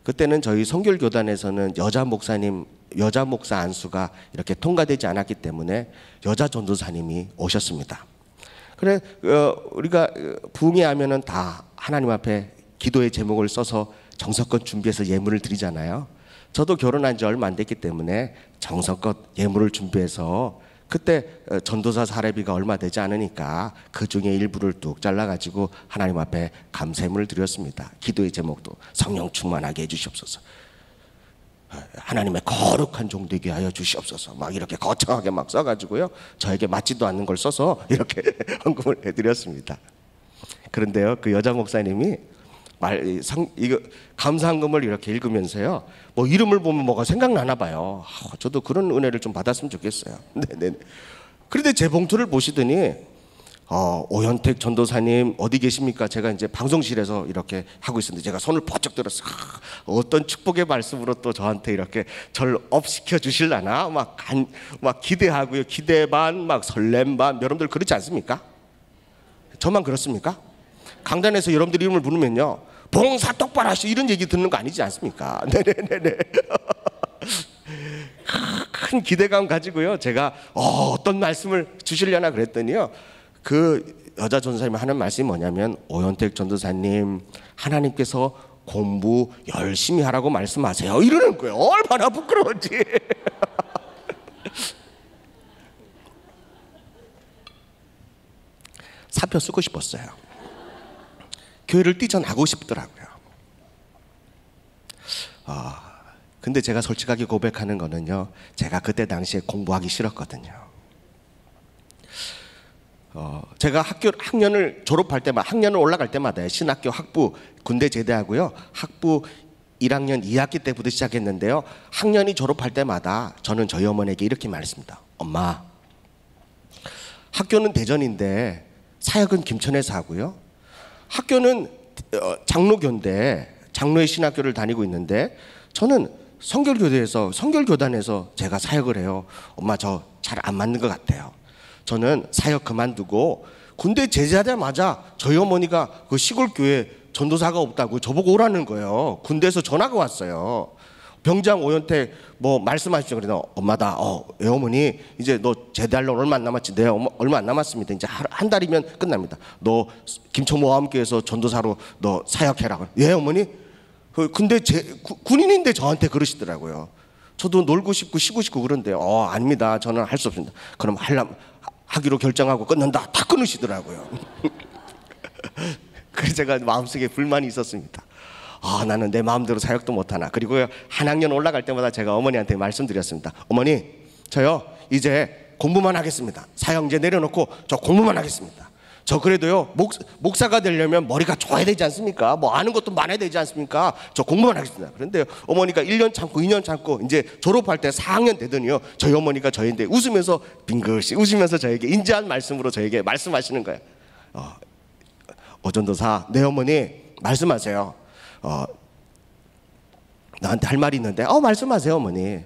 Speaker 5: 그때는 저희 선결교단에서는 여자 목사 안수가 이렇게 통과되지 않았기 때문에 여자 전도사님이 오셨습니다. 그래 우리가 부흥회 하면은 다 하나님 앞에 기도의 제목을 써서 정성껏 준비해서 예물을 드리잖아요. 저도 결혼한 지 얼마 안 됐기 때문에 정성껏 예물을 준비해서 그때 전도사 사례비가 얼마 되지 않으니까 그 중에 일부를 뚝 잘라가지고 하나님 앞에 감사함을 드렸습니다. 기도의 제목도 성령 충만하게 해주시옵소서, 하나님의 거룩한 종 되게 하여 주시옵소서, 막 이렇게 거창하게 막 써가지고요, 저에게 맞지도 않는 걸 써서 이렇게 헌금을 해드렸습니다. 그런데요, 그 여자 목사님이 이거 감사헌금을 이렇게 읽으면서요, 뭐 이름을 보면 뭐가 생각나나 봐요. 저도 그런 은혜를 좀 받았으면 좋겠어요. 네네. 그런데 제 봉투를 보시더니 오현택 전도사님 어디 계십니까? 제가 이제 방송실에서 이렇게 하고 있었는데 제가 손을 번쩍 들었어요. 어떤 축복의 말씀으로 또 저한테 이렇게 절 업시켜 주실라나 막 기대하고요. 기대 반, 막 설렘 반. 여러분들 그렇지 않습니까? 저만 그렇습니까? 강단에서 여러분들 이름을 부르면요, 봉사 똑바로 하시오 이런 얘기 듣는 거 아니지 않습니까? 네네네네. 큰 기대감 가지고요, 제가 어떤 말씀을 주시려나 그랬더니요, 그 여자 전도사님이 하는 말씀이 뭐냐면, 오현택 전도사님, 하나님께서 공부 열심히 하라고 말씀하세요 이러는 거예요. 얼마나 부끄러운지. 사표 쓰고 싶었어요. 교회를 뛰쳐나가고 싶더라고요. 근데 제가 솔직하게 고백하는 거는요, 제가 그때 당시에 공부하기 싫었거든요. 제가 학년을 졸업할 때마다, 학년을 올라갈 때마다 신학교 학부 군대 제대하고요, 학부 1학년 2학기 때부터 시작했는데요, 학년이 졸업할 때마다 저는 저희 어머니에게 이렇게 말했습니다. 엄마, 학교는 대전인데 사역은 김천에서 하고요, 학교는 장로교인데 장로의 신학교를 다니고 있는데 저는 성결교단에서 제가 사역을 해요. 엄마, 저 잘 안 맞는 것 같아요. 저는 사역 그만두고 군대 제대하자마자 저희 어머니가 그 시골 교회 전도사가 없다고 저보고 오라는 거예요. 군대에서 전화가 왔어요. 병장 오현택 뭐 말씀하시죠. 그래서 엄마다. 외어머니 이제 너 제대하려면 얼마 안 남았지? 네, 얼마 안 남았습니다. 이제 한 달이면 끝납니다. 너 김천모함교에서 전도사로 너 사역해라. 예, 어머니. 근데 군인인데 저한테 그러시더라고요. 저도 놀고 싶고 쉬고 싶고 그런데 아닙니다. 저는 할 수 없습니다. 그럼 하기로 결정하고 끊는다. 다 끊으시더라고요. 그래서 제가 마음속에 불만이 있었습니다. 나는 내 마음대로 사역도 못하나. 그리고 한 학년 올라갈 때마다 제가 어머니한테 말씀드렸습니다. 어머니, 저요 이제 공부만 하겠습니다. 사역 이제 내려놓고 저 공부만 하겠습니다. 저 그래도요 목사가 되려면 머리가 좋아야 되지 않습니까? 뭐 아는 것도 많아야 되지 않습니까? 저 공부만 하겠습니다. 그런데 어머니가 1년 참고 2년 참고 이제 졸업할 때 4학년 되더니요, 저희 어머니가 저희한테 웃으면서 빙글씩 웃으면서 저에게 인자한 말씀으로 저에게 말씀하시는 거예요. 오전도사, 네 어머니 말씀하세요. 나한테 할 말이 있는데 말씀하세요 어머니.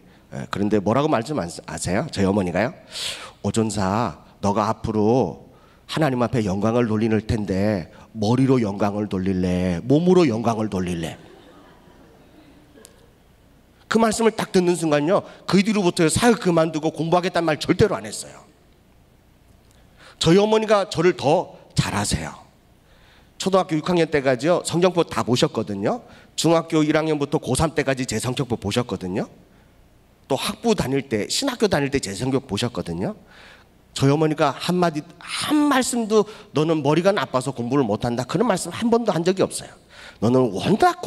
Speaker 5: 그런데 뭐라고 말씀하세요? 저희 어머니가요, 오전사, 너가 앞으로 하나님 앞에 영광을 돌릴 텐데 머리로 영광을 돌릴래, 몸으로 영광을 돌릴래? 그 말씀을 딱 듣는 순간요, 그 뒤로부터 사역 그만두고 공부하겠다는 말 절대로 안 했어요. 저희 어머니가 저를 더 잘하세요. 초등학교 6학년 때까지요 성적표 다 보셨거든요. 중학교 1학년부터 고3 때까지 제 성적표 보셨거든요. 또 학부 다닐 때, 신학교 다닐 때 제 성적 보셨거든요. 저희 어머니가 한 말씀도 너는 머리가 나빠서 공부를 못한다 그런 말씀 한 번도 한 적이 없어요. 너는 워낙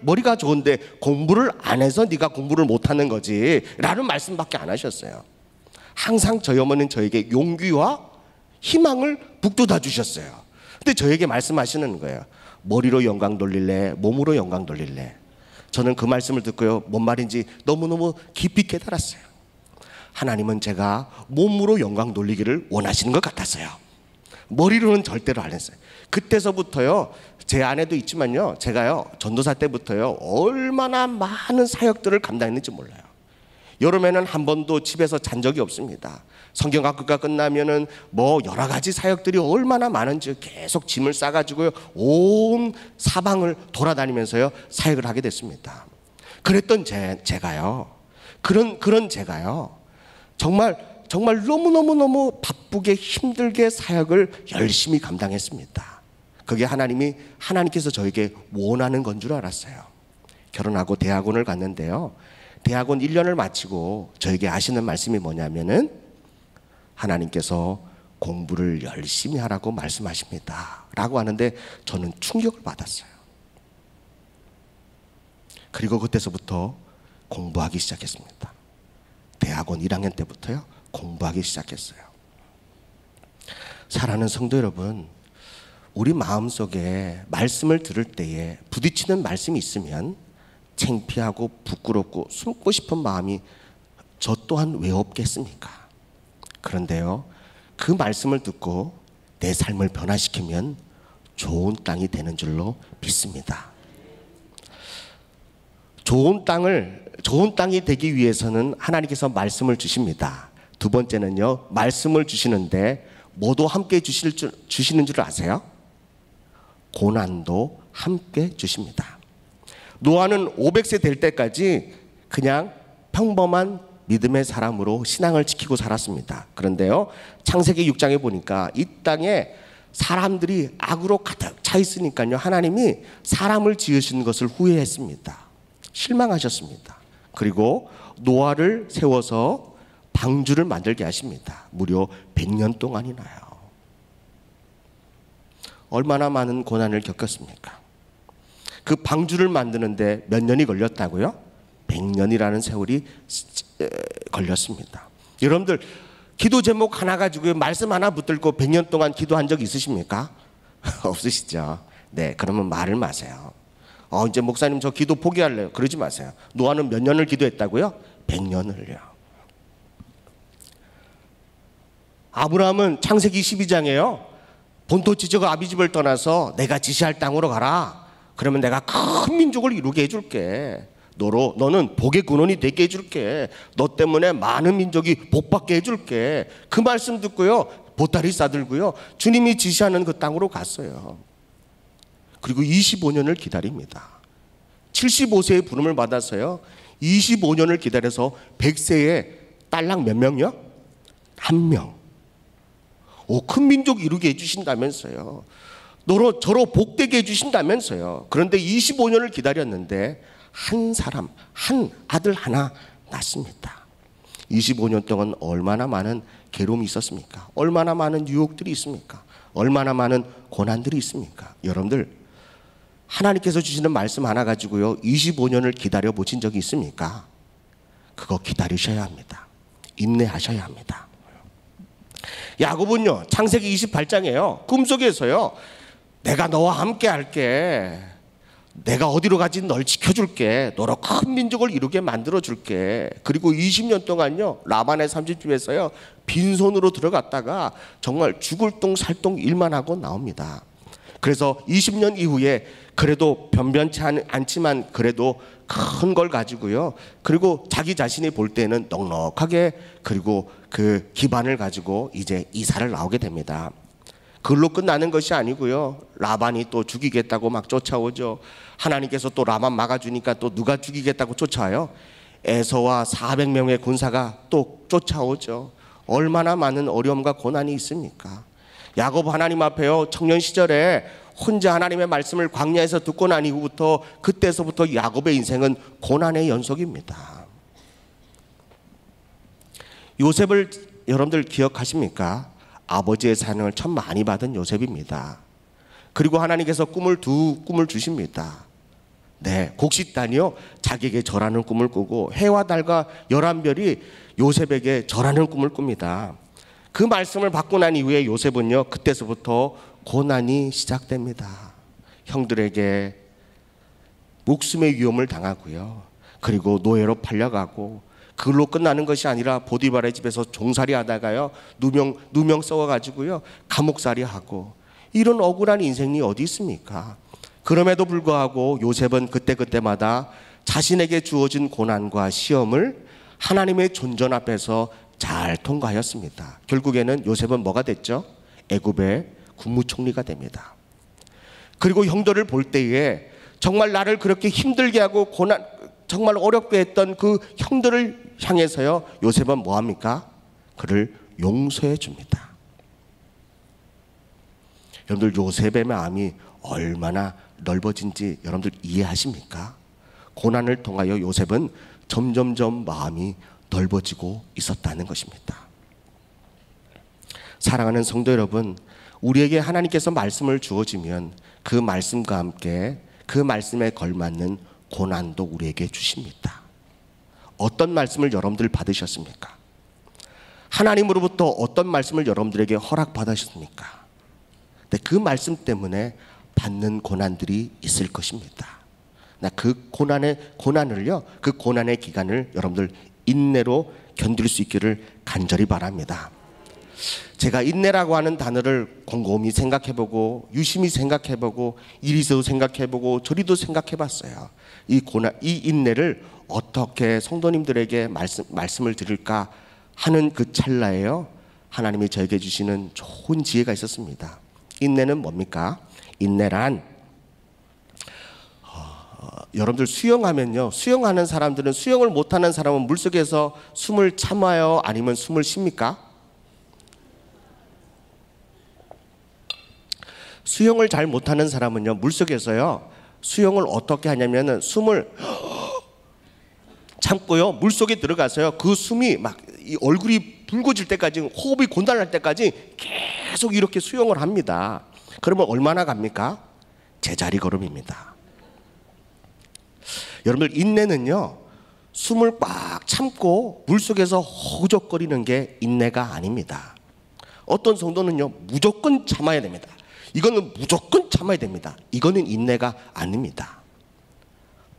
Speaker 5: 머리가 좋은데 공부를 안 해서 네가 공부를 못하는 거지 라는 말씀밖에 안 하셨어요. 항상 저희 어머니는 저에게 용기와 희망을 북돋아 주셨어요. 근데 저에게 말씀하시는 거예요. 머리로 영광 돌릴래, 몸으로 영광 돌릴래? 저는 그 말씀을 듣고요, 뭔 말인지 너무너무 깊이 깨달았어요. 하나님은 제가 몸으로 영광 돌리기를 원하시는 것 같았어요. 머리로는 절대로 안 했어요. 그때서부터요, 제 안에도 있지만요, 제가요 전도사 때부터요 얼마나 많은 사역들을 감당했는지 몰라요. 여름에는 한 번도 집에서 잔 적이 없습니다. 성경학교가 끝나면은 뭐 여러 가지 사역들이 얼마나 많은지 계속 짐을 싸가지고요 온 사방을 돌아다니면서요 사역을 하게 됐습니다. 그랬던 제가요, 그런 제가요 정말 너무너무 바쁘게 힘들게 사역을 열심히 감당했습니다. 그게 하나님께서 저에게 원하는 건 줄 알았어요. 결혼하고 대학원을 갔는데요, 대학원 1년을 마치고 저에게 하시는 말씀이 뭐냐면은 하나님께서 공부를 열심히 하라고 말씀하십니다 라고 하는데 저는 충격을 받았어요. 그리고 그때서부터 공부하기 시작했습니다. 대학원 1학년 때부터요 공부하기 시작했어요. 사랑하는 성도 여러분, 우리 마음속에 말씀을 들을 때에 부딪히는 말씀이 있으면 창피하고 부끄럽고 숨고 싶은 마음이 저 또한 왜 없겠습니까? 그런데요, 그 말씀을 듣고 내 삶을 변화시키면 좋은 땅이 되는 줄로 믿습니다. 좋은 땅이 되기 위해서는 하나님께서 말씀을 주십니다. 두 번째는요, 말씀을 주시는데 뭐도 함께 주시는 줄 아세요? 고난도 함께 주십니다. 노아는 500세 될 때까지 그냥 평범한 믿음의 사람으로 신앙을 지키고 살았습니다. 그런데요, 창세기 6장에 보니까 이 땅에 사람들이 악으로 가득 차 있으니까요, 하나님이 사람을 지으신 것을 후회했습니다. 실망하셨습니다. 그리고 노아를 세워서 방주를 만들게 하십니다. 무려 100년 동안이나요. 얼마나 많은 고난을 겪었습니까? 그 방주를 만드는데 몇 년이 걸렸다고요? 100년이라는 세월이 걸렸습니다. 여러분들 기도 제목 하나 가지고 말씀 하나 붙들고 100년 동안 기도한 적 있으십니까? 없으시죠? 네, 그러면 말을 마세요. 이제 목사님 저 기도 포기할래요. 그러지 마세요. 노아는 몇 년을 기도했다고요? 100년을요. 아브라함은 창세기 12장에요. 본토 지저가 아비집을 떠나서 내가 지시할 땅으로 가라. 그러면 내가 큰 민족을 이루게 해줄게. 너는 복의 근원이 되게 해줄게. 너 때문에 많은 민족이 복받게 해줄게. 그 말씀 듣고요, 보따리 싸들고요, 주님이 지시하는 그 땅으로 갔어요. 그리고 25년을 기다립니다. 75세의 부름을 받아서요, 25년을 기다려서 100세에 딸랑 몇 명이요? 1명. 큰 민족 이루게 해주신다면서요. 저로 복되게 해주신다면서요. 그런데 25년을 기다렸는데 한 사람, 한 아들 하나 낳습니다. 25년 동안 얼마나 많은 괴로움이 있었습니까? 얼마나 많은 유혹들이 있습니까? 얼마나 많은 고난들이 있습니까? 여러분들, 하나님께서 주시는 말씀 하나 가지고요 25년을 기다려 보신 적이 있습니까? 그거 기다리셔야 합니다. 인내하셔야 합니다. 야곱은요, 창세기 28장에요 꿈속에서요, 내가 너와 함께 할게, 내가 어디로 가든 널 지켜줄게, 너로 큰 민족을 이루게 만들어줄게. 그리고 20년 동안요 라반의 삼집집에서요 빈손으로 들어갔다가 정말 죽을 똥 살 똥 일만 하고 나옵니다. 그래서 20년 이후에 그래도 변변치 않지만 그래도 큰 걸 가지고요, 그리고 자기 자신이 볼 때는 넉넉하게, 그리고 그 기반을 가지고 이제 이사를 나오게 됩니다. 그걸로 끝나는 것이 아니고요, 라반이 또 죽이겠다고 막 쫓아오죠. 하나님께서 또 라반 막아주니까 또 누가 죽이겠다고 쫓아와요? 에서와 400명의 군사가 또 쫓아오죠. 얼마나 많은 어려움과 고난이 있습니까? 야곱 하나님 앞에요, 청년 시절에 혼자 하나님의 말씀을 광야에서 듣고 난 이후부터, 그때서부터 야곱의 인생은 고난의 연속입니다. 요셉을 여러분들 기억하십니까? 아버지의 사랑을 참 많이 받은 요셉입니다. 그리고 하나님께서 두 꿈을 주십니다. 네, 곡식단이요 자기에게 절하는 꿈을 꾸고 해와 달과 11별이 요셉에게 절하는 꿈을 꿉니다. 그 말씀을 받고 난 이후에 요셉은요, 그때서부터 고난이 시작됩니다. 형들에게 목숨의 위험을 당하고요, 그리고 노예로 팔려가고, 그걸로 끝나는 것이 아니라 보디발의 집에서 종살이 하다가요 누명 썩어가지고요 감옥살이 하고, 이런 억울한 인생이 어디 있습니까? 그럼에도 불구하고 요셉은 그때마다 자신에게 주어진 고난과 시험을 하나님의 존전 앞에서 잘 통과하였습니다. 결국에는 요셉은 뭐가 됐죠? 애굽의 국무총리가 됩니다. 그리고 형들을 볼 때에 정말 나를 그렇게 힘들게 하고 정말 어렵게 했던 그 형들을 향해서요 요셉은 뭐합니까? 그를 용서해 줍니다. 여러분들, 요셉의 마음이 얼마나 넓어진지 여러분들 이해하십니까? 고난을 통하여 요셉은 점점점 마음이 넓어지고 있었다는 것입니다. 사랑하는 성도 여러분, 우리에게 하나님께서 말씀을 주어지면 그 말씀과 함께 그 말씀에 걸맞는 고난도 우리에게 주십니다. 어떤 말씀을 여러분들 받으셨습니까? 하나님으로부터 어떤 말씀을 여러분들에게 허락받으셨습니까? 근데 그 말씀 때문에 받는 고난들이 있을 것입니다. 그 고난을요, 그 고난의 기간을 여러분들 인내로 견딜 수 있기를 간절히 바랍니다. 제가 인내라고 하는 단어를 곰곰이 생각해보고 유심히 생각해보고 이리도 생각해보고 저리도 생각해봤어요. 이 인내를 어떻게 성도님들에게 말씀을 드릴까 하는 그 찰나에요, 하나님이 저에게 주시는 좋은 지혜가 있었습니다. 인내는 뭡니까? 인내란 여러분들 수영하면요, 수영하는 사람들은, 수영을 못하는 사람은 물속에서 숨을 참아요, 아니면 숨을 쉽니까? 수영을 잘 못하는 사람은요, 물속에서요, 수영을 어떻게 하냐면은 숨을 참고요, 물속에 들어가서요, 그 숨이 막 이 얼굴이 붉어질 때까지, 호흡이 곤달날 때까지 계속 이렇게 수영을 합니다. 그러면 얼마나 갑니까? 제자리 걸음입니다. 여러분들, 인내는요, 숨을 꽉 참고 물속에서 허우적거리는 게 인내가 아닙니다. 어떤 성도는요, 무조건 참아야 됩니다. 이거는 무조건 참아야 됩니다. 이거는 인내가 아닙니다.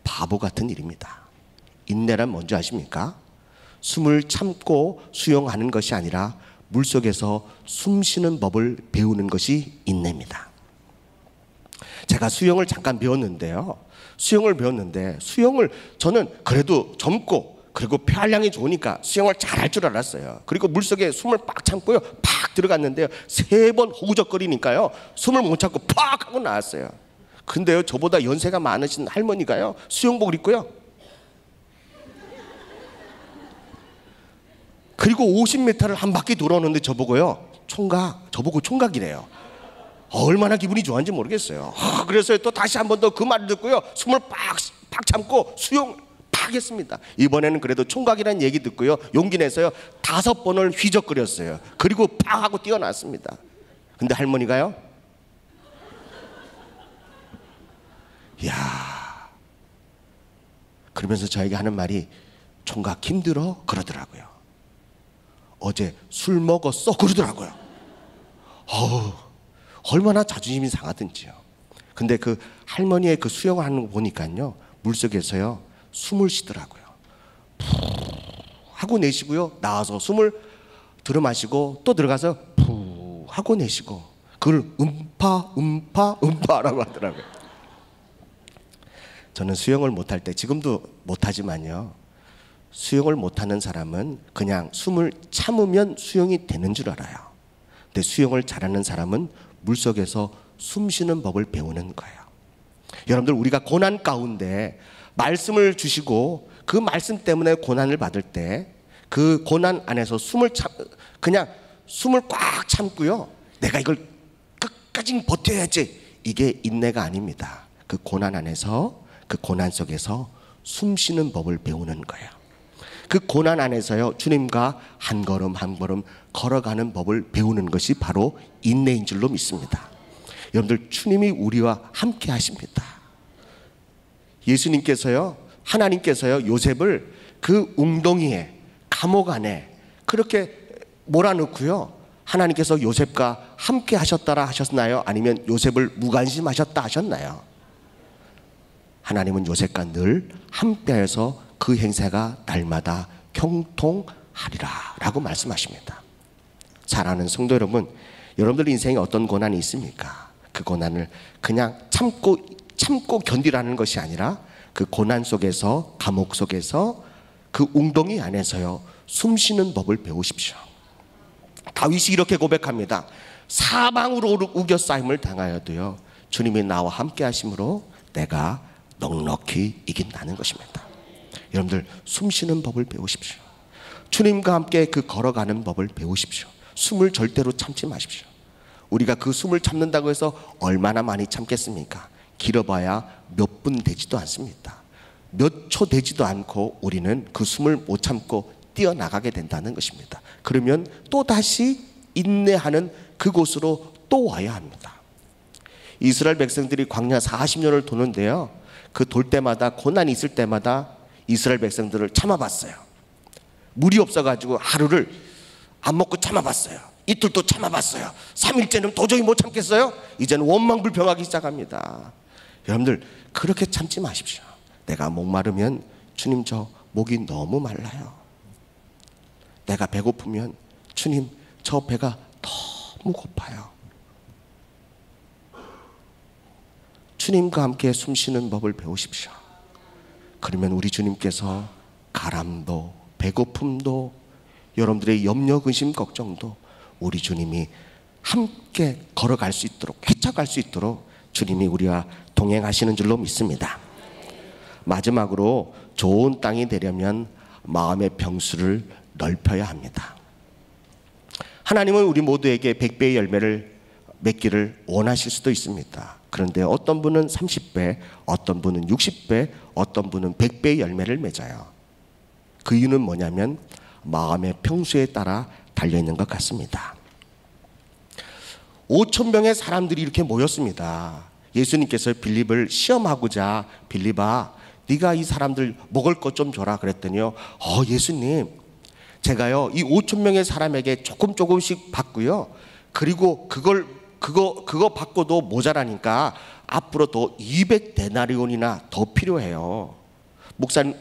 Speaker 5: 바보 같은 일입니다. 인내란 뭔지 아십니까? 숨을 참고 수영하는 것이 아니라 물속에서 숨 쉬는 법을 배우는 것이 인내입니다. 제가 수영을 잠깐 배웠는데요, 수영을 저는 그래도 젊고 그리고 폐활량이 좋으니까 수영을 잘할 줄 알았어요. 그리고 물속에 숨을 빡 참고요, 팍 들어갔는데요, 3번 허우적거리니까요, 숨을 못 참고 팍 하고 나왔어요. 근데요, 저보다 연세가 많으신 할머니가요, 수영복을 입고요, 그리고 50m를 한 바퀴 돌아오는데 저보고 총각이래요. 얼마나 기분이 좋았는지 모르겠어요. 그래서 또 다시 한 번 더 그 말을 듣고요, 숨을 팍 참고 수영 팍 했습니다. 이번에는 그래도 총각이라는 얘기 듣고요, 용기 내서요 5번을 휘적거렸어요. 그리고 팍 하고 뛰어났습니다. 근데 할머니가요, 이야, 그러면서 저에게 하는 말이, 총각 힘들어? 그러더라고요. 어제 술 먹었어? 그러더라고요. 얼마나 자존심이 상하든지요. 근데 그 할머니의 그 수영하는 거 보니까요, 물속에서요 숨을 쉬더라고요. 푸 하고 내쉬고요, 나와서 숨을 들어 마시고 또 들어가서 푸 하고 내쉬고, 그걸 음파라고 하더라고요. 저는 수영을 못할 때, 지금도 못하지만요, 수영을 못하는 사람은 그냥 숨을 참으면 수영이 되는 줄 알아요. 근데 수영을 잘하는 사람은 물속에서 숨 쉬는 법을 배우는 거예요. 여러분들, 우리가 고난 가운데 말씀을 주시고 그 말씀 때문에 고난을 받을 때 그 고난 안에서 그냥 숨을 꽉 참고요, 내가 이걸 끝까지 버텨야지, 이게 인내가 아닙니다. 그 고난 안에서, 그 고난 속에서 숨 쉬는 법을 배우는 거예요. 그 고난 안에서요, 주님과 한 걸음 한 걸음 걸어가는 법을 배우는 것이 바로 인내인 줄로 믿습니다. 여러분들, 주님이 우리와 함께 하십니다. 예수님께서요, 하나님께서요, 요셉을 그 웅덩이에, 감옥 안에 그렇게 몰아넣고요, 하나님께서 요셉과 함께 하셨다라 하셨나요? 아니면 요셉을 무관심하셨다 하셨나요? 하나님은 요셉과 늘 함께하여서 그 행세가 날마다 형통하리라 라고 말씀하십니다. 사랑하는 성도 여러분, 여러분들 인생에 어떤 고난이 있습니까? 그 고난을 그냥 참고 견디라는 것이 아니라 그 고난 속에서, 감옥 속에서, 그 웅덩이 안에서요 숨 쉬는 법을 배우십시오. 다윗이 이렇게 고백합니다. 사방으로 우겨싸임을 당하여도요, 주님이 나와 함께 하심으로 내가 넉넉히 이긴다는 것입니다. 여러분들, 숨 쉬는 법을 배우십시오. 주님과 함께 그 걸어가는 법을 배우십시오. 숨을 절대로 참지 마십시오. 우리가 그 숨을 참는다고 해서 얼마나 많이 참겠습니까? 길어봐야 몇 분 되지도 않습니다. 몇 초 되지도 않고 우리는 그 숨을 못 참고 뛰어나가게 된다는 것입니다. 그러면 또다시 인내하는 그곳으로 또 와야 합니다. 이스라엘 백성들이 광야 40년을 도는데요, 그 돌 때마다 고난이 있을 때마다 이스라엘 백성들을 참아봤어요. 물이 없어가지고 하루를 안 먹고 참아봤어요. 이틀도 참아봤어요. 3일째는 도저히 못 참겠어요. 이제는 원망불평하기 시작합니다. 여러분들 그렇게 참지 마십시오. 내가 목마르면 주님 저 목이 너무 말라요. 내가 배고프면 주님 저 배가 너무 고파요. 주님과 함께 숨쉬는 법을 배우십시오. 그러면 우리 주님께서 가람도 배고픔도 여러분들의 염려, 근심, 걱정도 우리 주님이 함께 걸어갈 수 있도록, 헤쳐갈 수 있도록 주님이 우리와 동행하시는 줄로 믿습니다. 마지막으로 좋은 땅이 되려면 마음의 병수를 넓혀야 합니다. 하나님은 우리 모두에게 100배의 열매를 맺기를 원하실 수도 있습니다. 그런데 어떤 분은 30배, 어떤 분은 60배, 어떤 분은 100배의 열매를 맺어요. 그 이유는 뭐냐면 마음의 평수에 따라 달려있는 것 같습니다. 5,000명의 사람들이 이렇게 모였습니다. 예수님께서 빌립을 시험하고자, 빌립아 네가 이 사람들 먹을 것 좀 줘라 그랬더니요, 예수님 제가요 이 5,000명의 사람에게 조금씩 받고요, 그리고 그거 받고도 모자라니까 앞으로 더 200데나리온이나 더 필요해요. 목사님,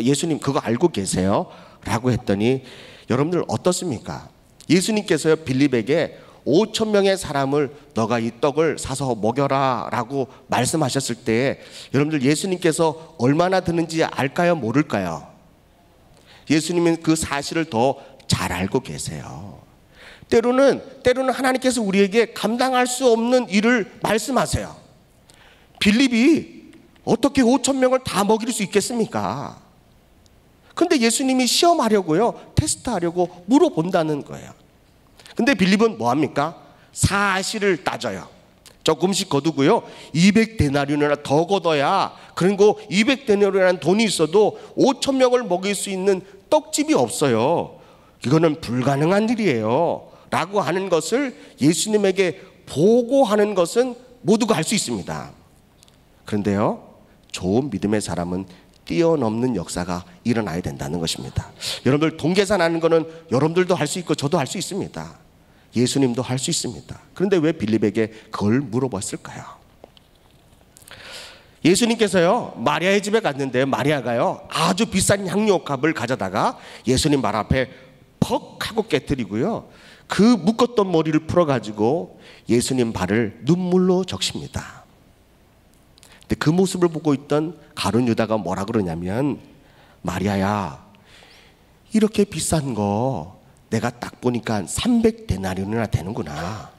Speaker 5: 예수님 그거 알고 계세요? 라고 했더니 여러분들 어떻습니까? 예수님께서요 빌립에게 5,000명의 사람을 너가 이 떡을 사서 먹여라 라고 말씀하셨을 때 여러분들 예수님께서 얼마나 드는지 알까요? 모를까요? 예수님은 그 사실을 더 잘 알고 계세요. 때로는 하나님께서 우리에게 감당할 수 없는 일을 말씀하세요. 빌립이 어떻게 5,000명을 다 먹일 수 있겠습니까? 근데 예수님이 시험하려고요, 테스트하려고 물어본다는 거예요. 근데 빌립은 뭐합니까? 사실을 따져요. 조금씩 거두고요, 200데나리온이나 더 걷어야, 그리고 200데나리온이라는 돈이 있어도 5,000명을 먹일 수 있는 떡집이 없어요. 이거는 불가능한 일이에요 라고 하는 것을 예수님에게 보고하는 것은 모두가 할 수 있습니다. 그런데요, 좋은 믿음의 사람은 뛰어넘는 역사가 일어나야 된다는 것입니다. 여러분들 돈 계산하는 거는 여러분들도 할 수 있고 저도 할 수 있습니다. 예수님도 할 수 있습니다. 그런데 왜 빌립에게 그걸 물어봤을까요? 예수님께서요 마리아의 집에 갔는데 마리아가요 아주 비싼 향료값을 가져다가 예수님 발 앞에 퍽 하고 깨뜨리고요, 그 묶었던 머리를 풀어가지고 예수님 발을 눈물로 적십니다. 근데 그 모습을 보고 있던 가룟 유다가 뭐라 그러냐면, 마리아야 이렇게 비싼 거 내가 딱 보니까 300데나리온이나 되는구나.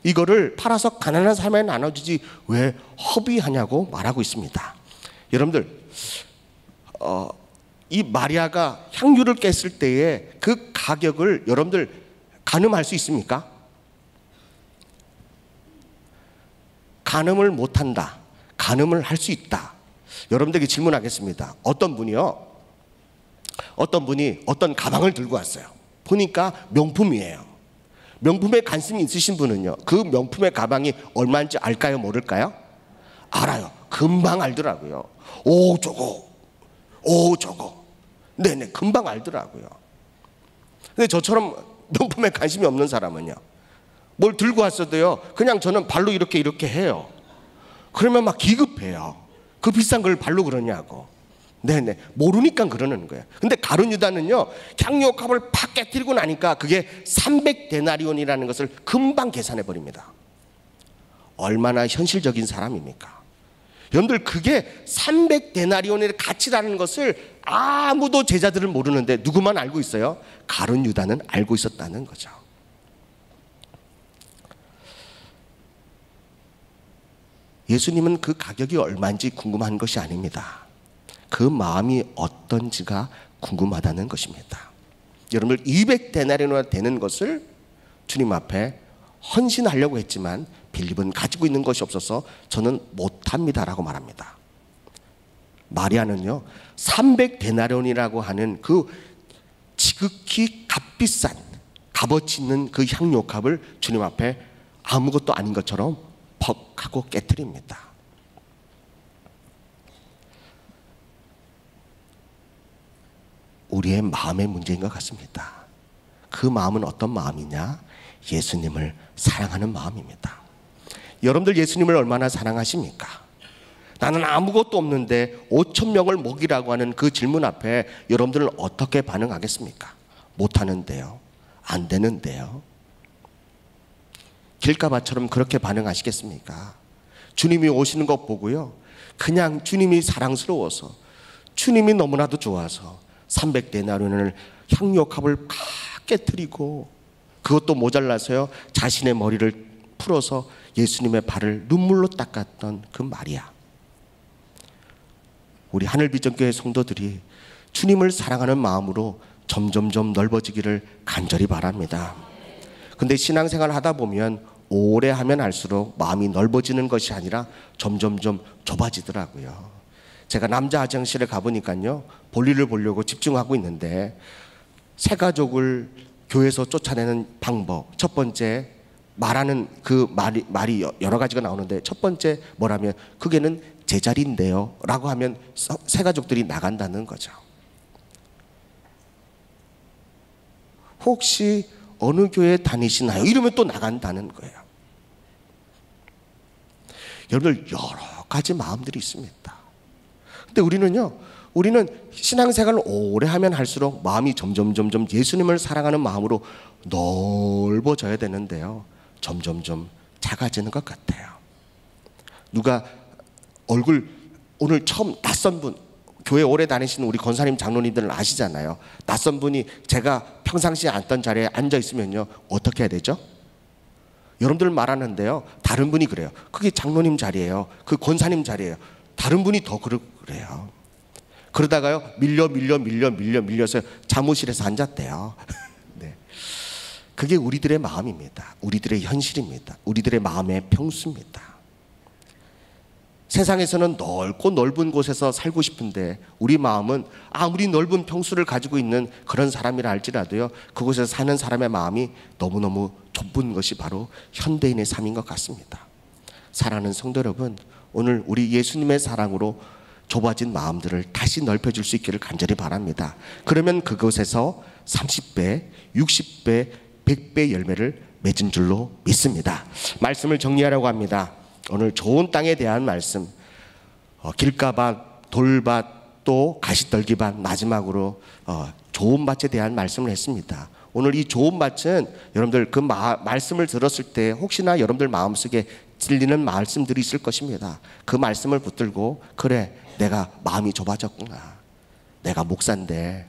Speaker 5: 이거를 팔아서 가난한 사람에 나눠주지 왜 허비하냐고 말하고 있습니다. 여러분들 이 마리아가 향유를 깼을 때의 그 가격을 여러분들 가늠할 수 있습니까? 가늠을 못한다, 가늠을 할 수 있다. 여러분들에게 질문하겠습니다. 어떤 분이 어떤 가방을 들고 왔어요. 보니까 명품이에요. 명품에 관심이 있으신 분은요, 그 명품의 가방이 얼마인지 알까요? 모를까요? 알아요. 금방 알더라고요. 오 저거 네네 금방 알더라고요. 근데 저처럼 명품에 관심이 없는 사람은요, 뭘 들고 왔어도요 그냥 저는 발로 이렇게 해요. 그러면 막 기급해요. 그 비싼 걸 발로 그러냐고. 네네 모르니까 그러는 거예요. 근데 가룟 유다는요 향료값을 팍 깨뜨리고 나니까 그게 300데나리온이라는 것을 금방 계산해 버립니다. 얼마나 현실적인 사람입니까? 여러분들 그게 300데나리온의 가치라는 것을 아무도 제자들은 모르는데 누구만 알고 있어요? 가룟 유다는 알고 있었다는 거죠. 예수님은 그 가격이 얼마인지 궁금한 것이 아닙니다. 그 마음이 어떤지가 궁금하다는 것입니다. 여러분들 200데나리온이나 되는 것을 주님 앞에 헌신하려고 했지만 빌립은 가지고 있는 것이 없어서 저는 못합니다라고 말합니다. 마리아는요 300데나리온이라고 하는 그 지극히 값비싼 값어치 있는 그 향료값을 주님 앞에 아무것도 아닌 것처럼 퍽 하고 깨트립니다. 우리의 마음의 문제인 것 같습니다. 그 마음은 어떤 마음이냐? 예수님을 사랑하는 마음입니다. 여러분들 예수님을 얼마나 사랑하십니까? 나는 아무것도 없는데 5,000명을 먹이라고 하는 그 질문 앞에 여러분들은 어떻게 반응하겠습니까? 못하는데요, 안 되는데요. 길가바처럼 그렇게 반응하시겠습니까? 주님이 오시는 것 보고요, 그냥 주님이 사랑스러워서, 주님이 너무나도 좋아서 300데나리온을 향료값을 다 깨트리고, 그것도 모자라서요 자신의 머리를 풀어서 예수님의 발을 눈물로 닦았던 그 마리아. 우리 하늘비전교회 성도들이 주님을 사랑하는 마음으로 점점점 넓어지기를 간절히 바랍니다. 근데 신앙생활 하다 보면 오래 하면 할수록 마음이 넓어지는 것이 아니라 점점점 좁아지더라고요. 제가 남자 화장실에 가보니까요, 볼일을 보려고 집중하고 있는데 새 가족을 교회에서 쫓아내는 방법, 첫 번째 말하는 그 말이 여러 가지가 나오는데, 첫 번째 뭐라면 그게는 제자리인데요 라고 하면 새 가족들이 나간다는 거죠. 혹시 어느 교회 다니시나요? 이러면 또 나간다는 거예요. 여러분들 여러 가지 마음들이 있습니다. 근데 우리는 신앙생활을 오래 하면 할수록 마음이 점점 예수님을 사랑하는 마음으로 넓어져야 되는데요, 점점점 작아지는 것 같아요. 누가 얼굴, 오늘 처음 낯선 분, 교회 오래 다니시는 우리 권사님 장로님들은 아시잖아요. 낯선 분이 제가 평상시에 앉던 자리에 앉아 있으면요 어떻게 해야 되죠? 여러분들 말하는데요, 다른 분이 그래요. 그게 장로님 자리예요, 그 권사님 자리예요. 다른 분이 더 그래요. 그러다가요 밀려서 사무실에서 앉았대요. 네. 그게 우리들의 마음입니다. 우리들의 현실입니다. 우리들의 마음의 평수입니다. 세상에서는 넓고 넓은 곳에서 살고 싶은데 우리 마음은 아무리 넓은 평수를 가지고 있는 그런 사람이라 할지라도요, 그곳에서 사는 사람의 마음이 너무너무 좁은 것이 바로 현대인의 삶인 것 같습니다. 사랑하는 성도 여러분, 오늘 우리 예수님의 사랑으로 좁아진 마음들을 다시 넓혀줄 수 있기를 간절히 바랍니다. 그러면 그곳에서 30배, 60배, 100배 열매를 맺은 줄로 믿습니다. 말씀을 정리하려고 합니다. 오늘 좋은 땅에 대한 말씀, 길가밭, 돌밭, 또 가시떨기밭, 마지막으로 좋은 밭에 대한 말씀을 했습니다. 오늘 이 좋은 밭은 여러분들 그 말씀을 들었을 때 혹시나 여러분들 마음속에 들리는 말씀들이 있을 것입니다. 그 말씀을 붙들고, 그래, 내가 마음이 좁아졌구나, 내가 목사인데,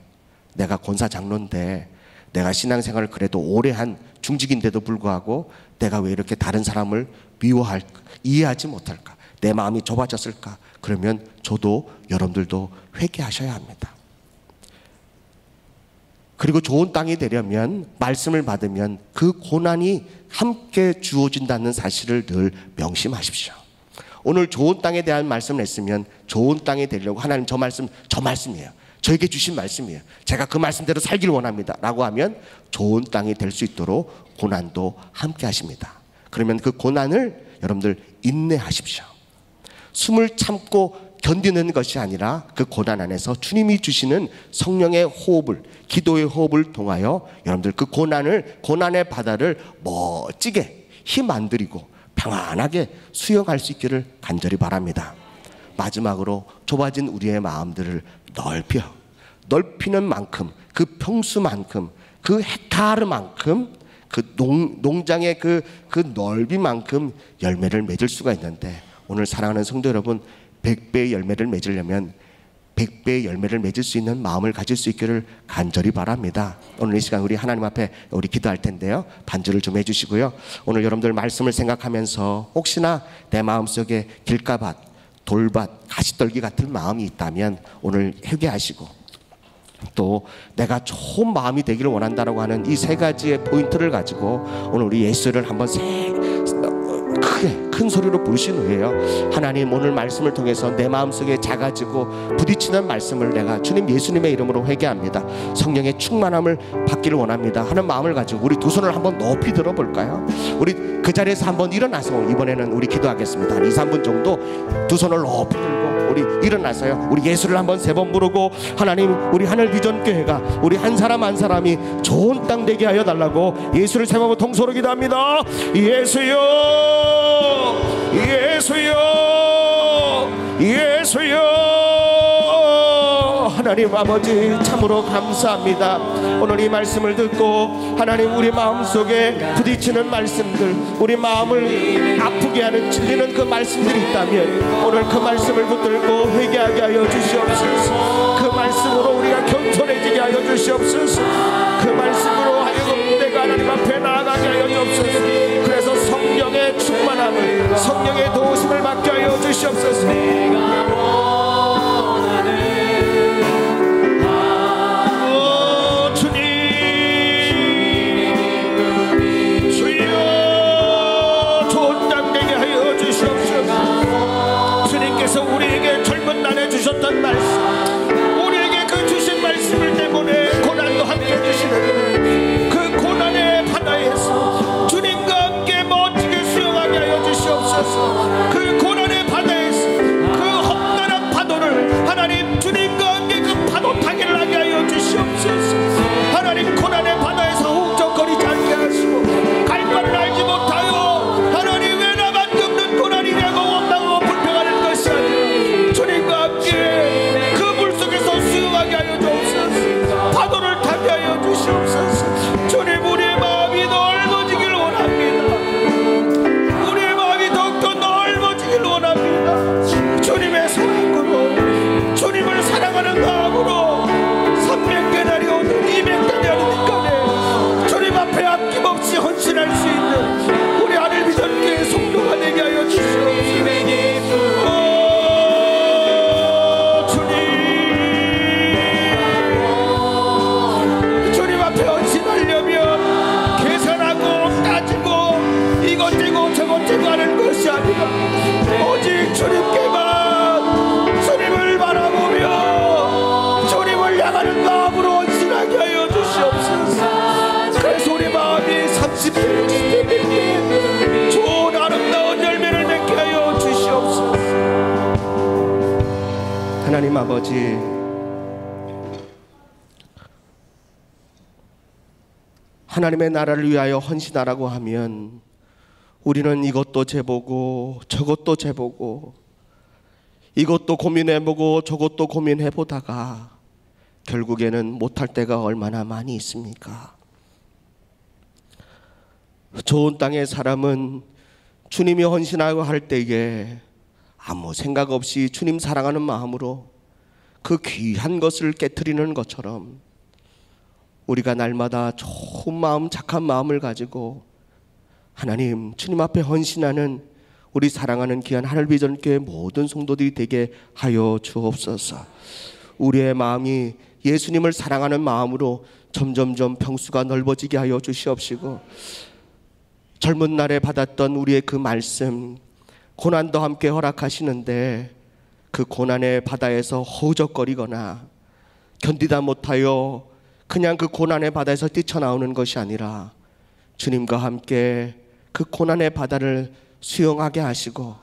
Speaker 5: 내가 권사 장로인데, 내가 신앙생활을 그래도 오래 한 중직인데도 불구하고 내가 왜 이렇게 다른 사람을 미워할까, 이해하지 못할까, 내 마음이 좁아졌을까? 그러면 저도 여러분들도 회개하셔야 합니다. 그리고 좋은 땅이 되려면, 말씀을 받으면 그 고난이 함께 주어진다는 사실을 늘 명심하십시오. 오늘 좋은 땅에 대한 말씀을 했으면 좋은 땅이 되려고 하나님 저 말씀이에요, 저에게 주신 말씀이에요, 제가 그 말씀대로 살기를 원합니다 라고 하면 좋은 땅이 될 수 있도록 고난도 함께 하십니다. 그러면 그 고난을 여러분들 인내하십시오. 숨을 참고 견디는 것이 아니라 그 고난 안에서 주님이 주시는 성령의 호흡을, 기도의 호흡을 통하여 여러분들 그 고난의 바다를 멋지게 힘 안 들이고 평안하게 수영할 수 있기를 간절히 바랍니다. 마지막으로 좁아진 우리의 마음들을 넓히는 만큼, 그 평수만큼, 그 헥타르만큼, 그 농장의 그 넓이만큼 열매를 맺을 수가 있는데, 오늘 사랑하는 성도 여러분, 100배의 열매를 맺으려면 100배의 열매를 맺을 수 있는 마음을 가질 수 있기를 간절히 바랍니다. 오늘 이 시간 우리 하나님 앞에 우리 기도할 텐데요, 반주를 좀 해주시고요. 오늘 여러분들 말씀을 생각하면서 혹시나 내 마음속에 길가밭, 돌밭, 가시떨기 같은 마음이 있다면 오늘 회개하시고, 또 내가 좋은 마음이 되기를 원한다라고 하는 이 세 가지의 포인트를 가지고 오늘 우리 예수를 한번 크게 큰 소리로 부르신 후에요, 하나님 오늘 말씀을 통해서 내 마음속에 작아지고 부딪히는 말씀을 내가 주님 예수님의 이름으로 회개합니다, 성령의 충만함을 받기를 원합니다 하는 마음을 가지고 우리 두 손을 한번 높이 들어볼까요? 우리 그 자리에서 한번 일어나서 이번에는 우리 기도하겠습니다. 한 2, 3분 정도 두 손을 높이 들고 우리 일어나서요, 우리 예수를 한번 3번 부르고, 하나님 우리 하늘 비전 교회가 우리 한 사람 한 사람이 좋은 땅 되게 하여 달라고 예수를 3번 통소로 기도합니다. 예수여, 예수여, 예수여. 하나님 아버지 참으로 감사합니다. 오늘 이 말씀을 듣고 하나님 우리 마음속에 부딪히는 말씀들, 우리 마음을 아프게 하는 찔리는 그 말씀들이 있다면 오늘 그 말씀을 붙들고 회개하게 하여 주시옵소서. 그 말씀으로 우리가 겸손해지게 하여 주시옵소서. 그 말씀으로 하여금 내가 하나님 앞에 나아가게 하여 주옵소서. 그래서 성령의 충만함을, 성령의 도우심을 받게 하여 주시옵소서. 우리에게 젊은 날에 주셨던 말씀, 우리에게 그 주신 말씀을 때문에 고난도 함께 주시는 그 고난의 바다에서 주님과 함께 멋지게 수영하게 하여 주시옵소서. 그 고난의 바다에서 그 험난한 파도를 하나님 주님과 함께 그 파도 타기를 하게 하여 주시옵소서. 하나님 고난의 바다에서 훌쩍거리지 않게 하시고 갈 바를 알지 못하여 하나님 왜 나만 겪는 고난이냐고 원망하고 불평하는 것이 아니라 주님과 함께 그 물속에서 수영하게 하여 주옵소서. 파도를 타게 하여 주시옵소서. 주님 우리의 마음이 넓어지길 원합니다. 우리의 마음이 더욱더 넓어지길 원합니다. 주님의 사랑으로, 주님을 사랑하는 마음으로 300개나리 오늘 200개나리 니까네 주님 앞에 아낌없이 헌신할 수 있는 우리 하늘 비전교회 성도가 되게 하여 주시옵소서. 주님 앞에 헌신하려면 계산하고 따지고 이것저것 저것저것 하는 것이 아니라 오직 주님께만, 주님을 바라보며 주님을 향하는 마음으로 헌신하게 하여 주시옵소서. 그래서 우리 마음이 30대 60대 좋은 아름다운 열매를 맺게 하여 주시옵소서. 하나님 아버지, 하나님의 나라를 위하여 헌신하라고 하면 우리는 이것도 재보고 저것도 재보고 이것도 고민해보고 저것도 고민해보다가 결국에는 못할 때가 얼마나 많이 있습니까? 좋은 땅의 사람은 주님이 헌신하고 할 때에 아무 생각 없이 주님 사랑하는 마음으로 그 귀한 것을 깨트리는 것처럼 우리가 날마다 좋은 마음, 착한 마음을 가지고 하나님 주님 앞에 헌신하는 우리 사랑하는 귀한 하늘비전교회 모든 성도들이 되게 하여 주옵소서. 우리의 마음이 예수님을 사랑하는 마음으로 점점점 평수가 넓어지게 하여 주시옵시고, 젊은 날에 받았던 우리의 그 말씀, 고난도 함께 허락하시는데 그 고난의 바다에서 허우적거리거나 견디다 못하여 그냥 그 고난의 바다에서 뛰쳐나오는 것이 아니라 주님과 함께 그 고난의 바다를 수영하게 하시고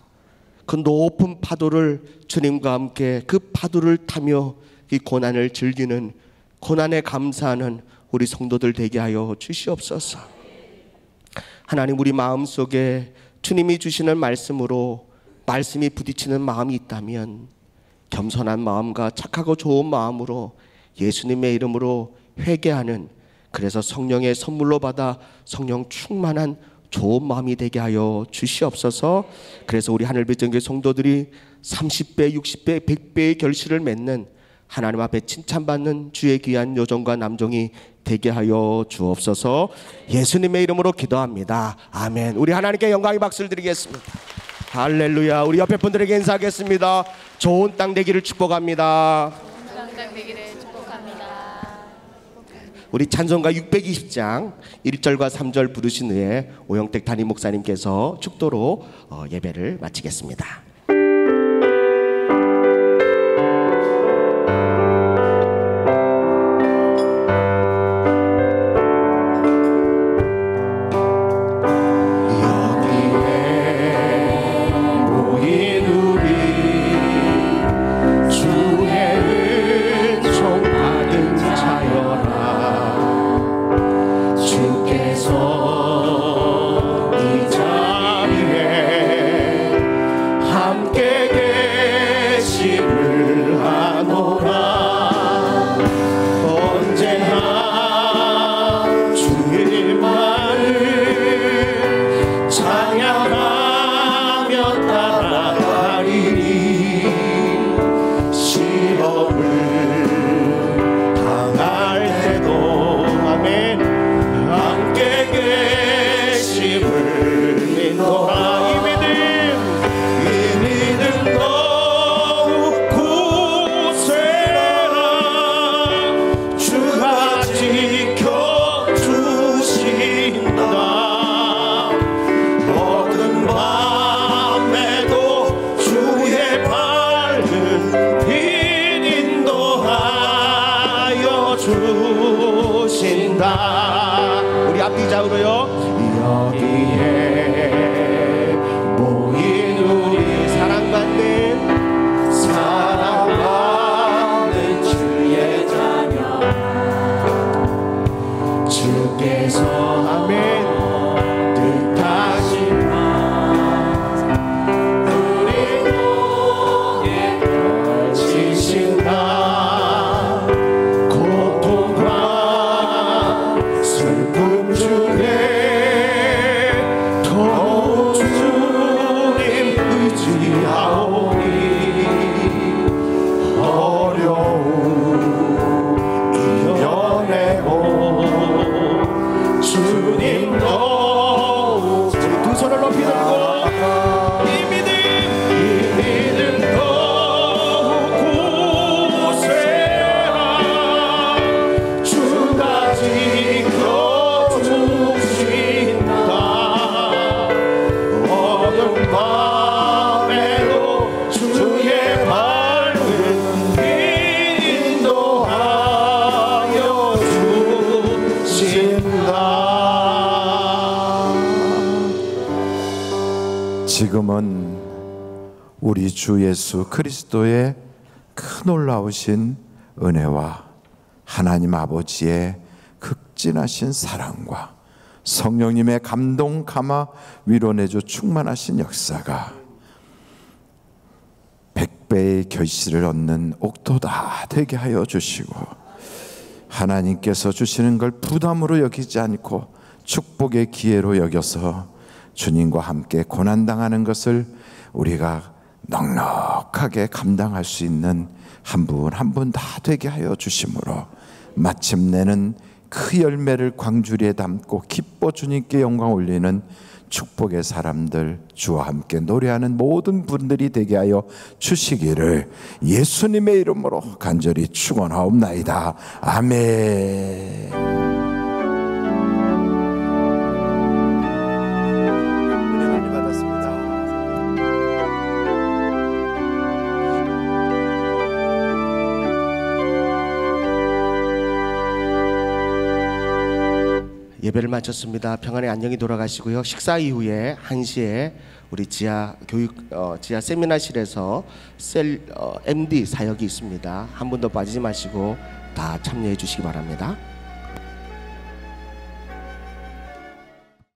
Speaker 5: 그 높은 파도를 주님과 함께 그 파도를 타며 이 고난을 즐기는, 고난에 감사하는 우리 성도들 되게 하여 주시옵소서. 하나님 우리 마음속에 주님이 주시는 말씀으로 말씀이 부딪히는 마음이 있다면 겸손한 마음과 착하고 좋은 마음으로 예수님의 이름으로 회개하는, 그래서 성령의 선물로 받아 성령 충만한 좋은 마음이 되게 하여 주시옵소서. 그래서 우리 하늘비전교회 성도들이 30배, 60배, 100배의 결실을 맺는 하나님 앞에 칭찬받는 주의 귀한 여종과 남종이 되게 하여 주옵소서. 예수님의 이름으로 기도합니다. 아멘. 우리 하나님께 영광의 박수를 드리겠습니다. 할렐루야. 우리 옆에 분들에게 인사하겠습니다. 좋은 땅 되기를 축복합니다.
Speaker 2: 좋은 땅 되기를 축복합니다.
Speaker 5: 우리 찬송가 620장 1절과 3절 부르신 후에 오영택 담임 목사님께서 축도로 예배를 마치겠습니다. 주신다. 우리 앞뒤 좌우로요. 여기에 모인 우리 사랑받는 주의 자녀 주께서 아멘 뜻하신 우리 목에 펼치신다.
Speaker 6: 지금은 우리 주 예수 그리스도의 큰 놀라우신 은혜와 하나님 아버지의 극진하신 사랑과 성령님의 감동 감화 위로내줘 충만하신 역사가 100배의 결실을 얻는 옥토 다 되게 하여 주시고 하나님께서 주시는 걸 부담으로 여기지 않고 축복의 기회로 여겨서 주님과 함께 고난당하는 것을 우리가 넉넉하게 감당할 수 있는 한 분 한 분 다 되게 하여 주심으로 마침내는 그 열매를 광주리에 담고 기뻐 주님께 영광 올리는 축복의 사람들, 주와 함께 노래하는 모든 분들이 되게 하여 주시기를 예수님의 이름으로 간절히 축원하옵나이다. 아멘.
Speaker 5: 예배를 마쳤습니다. 평안에 안녕히 돌아가시고요. 식사 이후에 1시에 우리 지하 세미나실에서 MD 사역이 있습니다. 한 분도 빠지지 마시고 다 참여해 주시기 바랍니다.